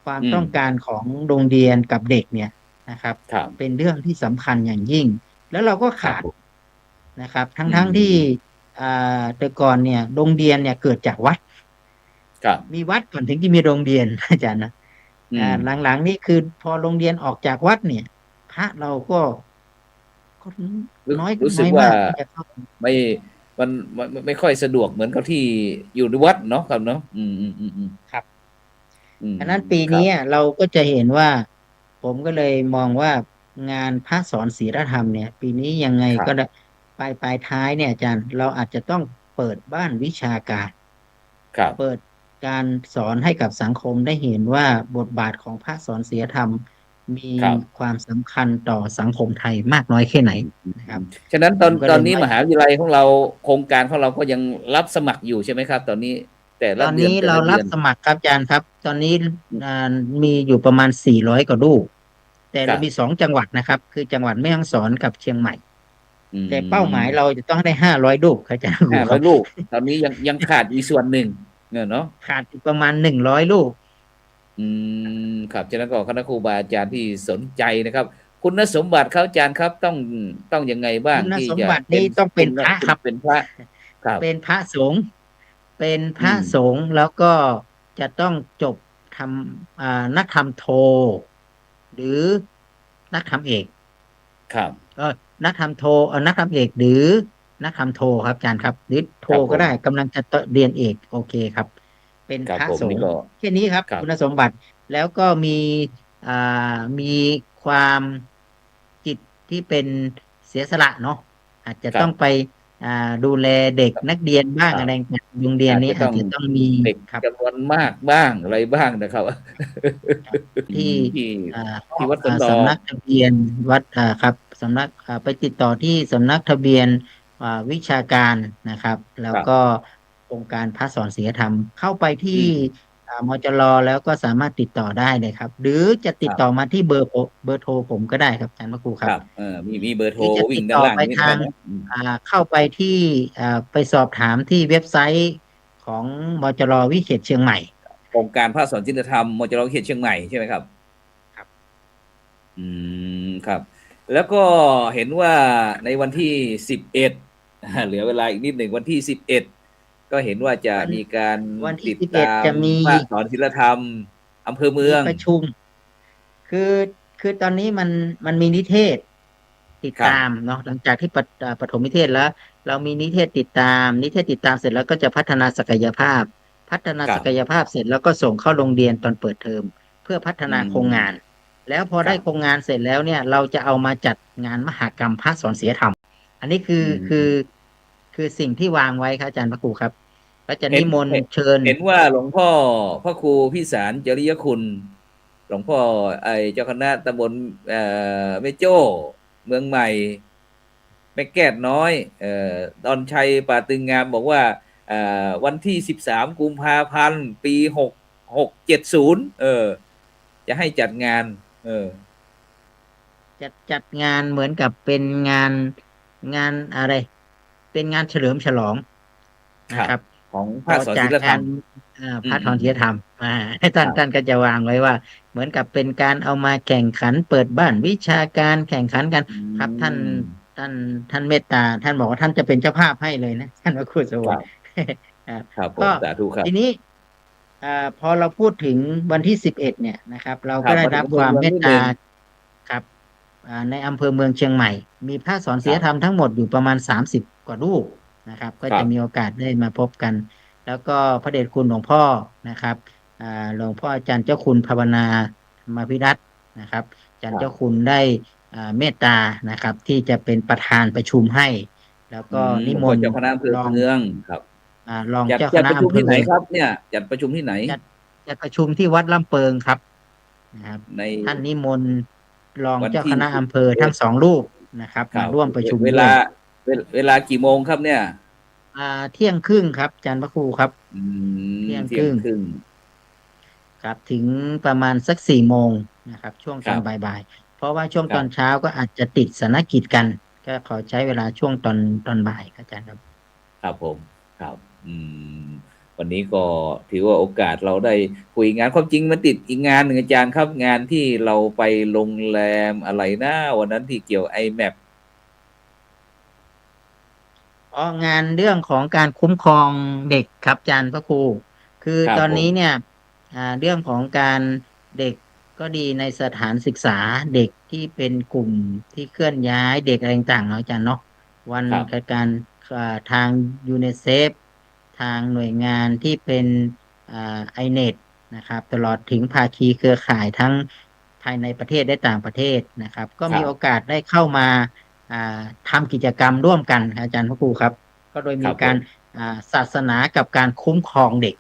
ความอืมต้องการของโรงเรียนกับเด็กเนี่ยนะครับครับเป็นเรื่องที่สำคัญอย่างยิ่งแล้วเราก็ขาดครับผมนะครับอืทั้งที่มแต่ก่อนเนี่ยโรงเรียนเนี่ยเกิดจากวัดครับมีวัดก่อนถึงจะมีโรงเรียนอาจารย์นะอืมหลังๆนี่คือพอโรงเรียนออกจากวัดเนี่ยพระเราก็รู้น้อยรู้สึกว่าน้อยมากที่จะเข้าไม่มันไม่ค่อยสะดวกเหมือนกับที่อยู่ในวัดเนาะครับเนาะครับอืมอันนั้นปีนี้ครับเราก็จะเห็นว่าผมก็เลยมองว่างานพระสอนศีลธรรมเนี่ยปีนี้ยังไงก็ได้ครับปลายท้ายเนี่ยอาจารย์เราอาจจะต้องเปิดบ้านวิชาการ ครับเปิดการสอนให้กับสังคมได้เห็นว่าบทบาทของพระสอนศีลธรรมมีครับความสำคัญต่อสังคมไทยมากน้อยแค่ไหนนะครับฉะนั้นผมก็เลยไม่ตอนนี้มหาวิทยาลัยของเราโครงการของเราก็ยังรับสมัครอยู่ใช่ไหมครับตอนนี้แต่ตอนนี้ละเดือนแต่เรารับละเดือนสมัครครับอาจารย์ครับตอนนี้อ่ามีอยู่ประมาณ400 กว่าลูกแต่เรามีครับ2 จังหวัดนะครับคือจังหวัดแม่ฮ่องสอนกับเชียงใหม่อืแต่เป้าหมายเรามจะต้องได้500 ลูกครับอาจารย์ครูครับ 500ลูกตอนนี้ยังขาดอีกส่วนหนึ่งเนาะ ขาดอีกประมาณ100 ลูกอืครับฉะนั้นก็คณะครูบาอาจารย์ที่สนใจนะครับคุณสมบัติเขาอาจารย์ครับต้องยังไงบ้างคุณที่จะสมบัติเป็นนี้ต้องเป็นพระคุณครับ เป็นพระครับเป็นพระสงฆ์เป็นพระอืมสงฆ์แล้วก็จะต้องจบทนักธรรมโทหรือนักธรรมเอกครับเออนักธรรมโทนักธรรมเอกหรือนักธรรมโทครับอาจารย์ครับหรือโทครับผมก็ได้กำลังจะเรียนเอกโอเคครับเป็นครับพระสงฆ์ผมนี่ก็แค่นี้ครับครับคุณสมบัติแล้วก็อ่มีความจิตที่เป็นเสียสละเนาะอาจจะต้องไป ครับอ่าดูแลเด็กนักเรียนบ้างครับอะไรต่างๆโรงเรียนนี้อาจอาจจะต้องจะต้องมีเด็กครับจำนวนมากบ้างอะไรบ้างนะครับ อืที่มที่อ่าที่วัดสวนดอสำนักกทะเบียนวัดครับสำนักไปติดต่อที่สำนักทะเบียนวิชาการนะครับแล้วก็ครับองค์การพระสอนศีลธรรมเข้าไปที่อืมมจรแล้วก็สามารถติดต่อได้เลยครับหรือจะติดต่อครับมาที่เบอร์โทรผมก็ได้ครับอาจารย์มะครูครับ ครับมีเบอร์โทรหรือจะติวิ่งด้านดต่อไปล่างนี้นะทางครับเนาะเข้าไปที่ไปสอบถามที่เว็บไซต์ของมจรวิเขตเชียงใหม่โครงการพระสอนจินตธรรมมจรวิเขตเชียงใหม่ใช่ไหมครับ ครับอืครับแล้วก็เห็นว่าในวันที่11เหลือเวลาอีกนิดหนึ่งวันที่11ก็เห็นว่าจะวันมีการวันที่ติด11ตามจะมีพระสอนศิลธรรมอำเภอเมืมีองประชุมคือคือตอนนี้มันมีนิเทศติดครับตามเนาะหลังจากที่ปฐมนิเทศแล้วเรามีนิเทศติดตามนิเทศติดตามเสร็จแล้วก็จะพัฒนาศักยภาพพัฒนาศักยครับภาพเสร็จแล้วก็ส่งเข้าโรงเรียนตอนเปิดเทอมเพื่อพัฒอืนาโครงงานมแล้วพอได้โครงครับงานเสร็จแล้วเนี่ยเราจะเอามาจัดงานมหกรรมพระสอนศีลธรรมอันนี้คืออืคือมคือสิ่งที่วางไว้ครับอาจารย์พระครูครับก็จะเห็นนิมนต์เห็นเชิญเห็นว่าหลวงพ่อพระครูพิสารจริยคุณหลวงพ่อเจ้าคณะตำบลแม่โจ้เมืองใหม่ แม่แก้ดน้อยดอนชัยป่าตึงงามบอกว่าวันที่13กุมภาพันธ์ปี6670จะให้จัดงานจัดงานเหมือนกับเป็นงานอะไรเป็นงานเฉลิมฉลองครับนะครับของภาต่อคสอนจากการศิลธรรมพระธรอืมณียธรรมท่านครับก็จะวางไว้ว่าเหมือนกับเป็นการเอามาแข่งขันเปิดบ้านวิชาการแข่งขันกันอืครับท่านม ท่านท่านเมตตาท่านบอกว่าท่านจะเป็นเจ้าภาพให้เลยนะท่านพระครูสวครับดครับครับผมก็สาธุครับทีนี้พอเราพูดถึงวันที่11เนี่ยนะครับเราครับมาถึงก็ได้รับอำเภอเมืความเมตตาองนิดหนึ่งครับในอำเภอเมืองเชียงใหม่มีพระสอนศีลธรรมครับทั้งหมดอยู่ประมาณ30กว่ารูปนะครับก็ครับจะมีโอกาสได้มาพบกันแล้วก็พระเดชคุณหลวงพ่อนะครับหลวงพ่ออาจารย์เจ้าคุณภาวนาธรรมพิรัตน์นะครับอาจารย์เจ้าครับคุณได้เมตตานะครับที่จะเป็นประธานประชุมให้แล้วก็หลวงพ่อนิมนต์เจ้าคณะอำเภอรองเมืองครับรองจัดเจ้าคจัดประชุมณะอำเภอที่ไหนครับเนี่ยจัดประชุมที่ไหนจัดจัดประชุมที่วัดลำเปิงครับนะครับในท่านนิมนต์รองวันที่เจ้าคณะอำเภอทั้ง112 รูปนะครับครับมาร่วมประชุมเวลาด้วยเวลากี่โมงครับเนี่ยเที่ยงครึ่งครับอาจารย์พระครูครับอืเที่ยงเที่ครึ่งยงครึ่งครับถึงประมาณสัก4 โมงนะครับช่วงตอนครับบ่ายๆเพราะว่าช่วงครับตอนเช้าก็อาจจะติดสนกิจกันก็ขอใช้เวลาช่วงตอนบ่ายครับอาจารย์ครับ ครับผมครับอืมวันนี้ก็ถือว่าโอกาสเราได้คุยงานความจริงมันติดอีกงานหนึ่งอาจารย์ครับงานที่เราไปโรงแรมอะไรนะวันนั้นที่เกี่ยว IMAP งานเรื่องของการคุ้มครองเด็กครับอาจารย์พระครูคือตอนครับผมนี้เนี่ยเรื่องของการเด็กก็ดีในสถานศึกษาเด็กที่เป็นกลุ่มที่เคลื่อนย้ายเด็กอะไรต่างๆเนาะอาจารย์เนาะวันครับการทางยูเนเซฟทางหน่วยงานที่เป็นไอเน็ตนะครับตลอดถึงภาคีเครือข่ายทั้งภายในประเทศและต่างประเทศนะครับก็ครับมีโอกาสได้เข้ามา อ่าทำกิจกรรมร่วมกันครับอาจารย์พระครูครับก็โดยมีการครับผมศาสนากับการคุ้มครองเด็ก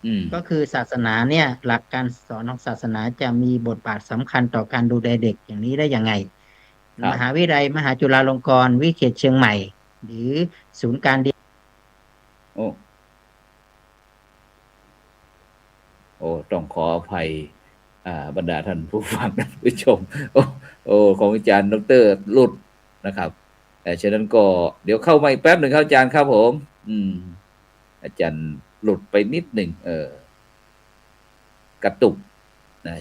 อืมก็คือศาสนาเนี่ยหลักการสอนของศาสนาจะมีบทบาทสำคัญต่อการดูแลเด็กอย่างนี้ได้ยังไงครับมหาวิทยาลัยมหาจุฬาลงกรณ์วิเขตเชียงใหม่หรือศูนย์การเรียนโอ้โอ้ต้องขออภัยบรรดาท่านผู้ฟังท่านผู้ชมของอาจารย์ดรหลุดนะครับแต่ฉะนั้นก็เดี๋ยวเข้ามาอีกแป๊บหนึ่งครับอาจารย์ครับผมอืมอาจารย์หลุดไปนิดหนึ่งกระตุก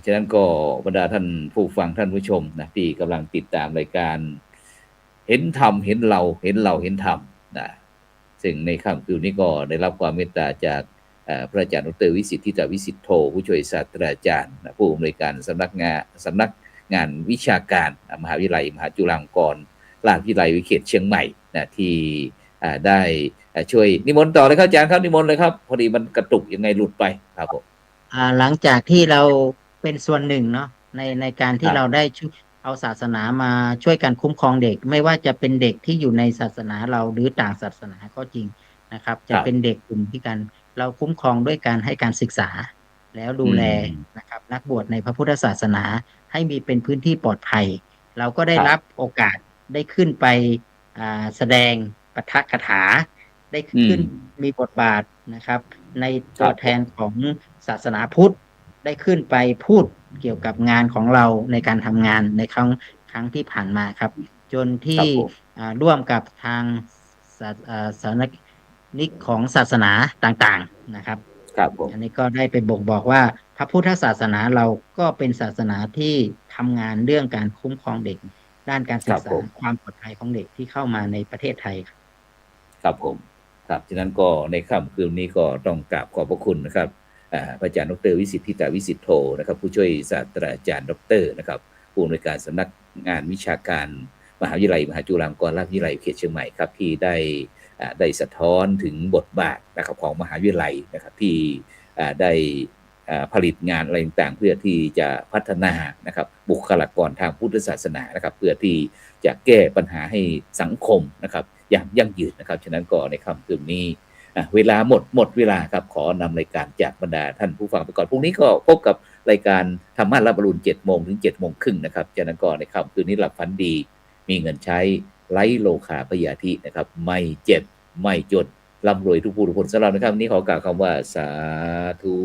ฉะนั้นก็บรรดาท่านผู้ฟังท่านผู้ชมนะที่กำลังติดตามรายการเห็นธรรมเห็นเราเห็นเราเห็นธรรมนะซึ่งในค่ำคืนนี้ก็ได้รับความเมตตาจากพระอาจารย์ดร.วิสิทธิตวิสิทธิโธผู้ช่วยศาสตราจารย์ผู้อำนวยการสำนักงานวิชาการมหาวิทยาลัยมหาจุฬาลงกรณราชวิทยาลัยวิเขตเชียงใหม่นะที่ได้ช่วยนิมนต์ต่อเลยครับอาจารย์ครับนิมนต์เลยครับพอดีมันกระตุกยังไงหลุดไปครับผมหลังจากที่เราเป็นส่วนหนึ่งเนาะในการคที่รับเราได้เอาศาสนามาช่วยกันคุ้มครองเด็กไม่ว่าจะเป็นเด็กที่อยู่ในศาสนาเราหรือต่างศาสนาก็จริงนะครับครับจะเป็นเด็กกลุ่มที่กันเราคุ้มครองด้วยการให้การศึกษาแล้วดูอืแลมนะครับนักบวชในพระพุทธศาสนาให้มีเป็นพื้นที่ปลอดภัยเราก็ได้รับครับโอกาสได้ขึ้นไปแสดงปาฐกถาได้อืมขึ้นมีบทบาทนะครับในครับตัวแทนของศาสนาพุทธได้ขึ้นไปพูดเกี่ยวกับงานของเราในการทำงานในครั้งที่ผ่านมาครับจนครัที่บผมร่วมกับทางสำนักนิกของศาสนาต่างๆนะครับครับผมอันนี้ก็ได้ไปบ่งบอกว่าพระพุทธศาสนาเราก็เป็นศาสนาที่ทำงานเรื่องการคุ้มครองเด็กด้านการศึกษาครับผมความปลอดภัยของเด็กที่เข้ามาในประเทศไทยครับครับผมครับฉะนั้นก็ในค่ำคืนนี้ก็ต้องกราบขอบพระคุณนะครับพระอาจารย์ดร.วิสิทธิตวิสิทธิโธนะครับผู้ช่วยศาสตราจารย์ดร.นะครับผู้อำนวยการสำนักงานวิชาการมหาวิทยาลัยมหาจุฬาลงกรณราชวิทยาลัยเขตเชียงใหม่ครับที่ได้สะท้อนถึงบทบาทนะครับของมหาวิทยาลัยนะครับที่ได้ผลิตงานอะไรต่างๆเพื่อที่จะพัฒนานะครับบุคลากรทางพุทธศาสนานะครับเพื่อที่จะแก้ปัญหาให้สังคมนะครับอย่างยั่งยืนนะครับฉะนั้นก็ในค่ำคืนนี้เวลาหมดเวลาครับขอนำรายการจากบรรดาท่านผู้ฟังไปก่อนพรุ่งนี้ก็พบกับรายการธรรมะรับอรุณ7 โมงถึง7 โมงครึ่งนะครับฉะนั้นก็ในค่ำคืนนี้หลับฝันดีมีเงินใช้ไร้โลคาพยาธินะครับไม่เจ็บไม่จนร่ำรวยทุกผู้ทุกคนสำหรับในค่ำนี้ขอกล่าวคำว่าสาธุ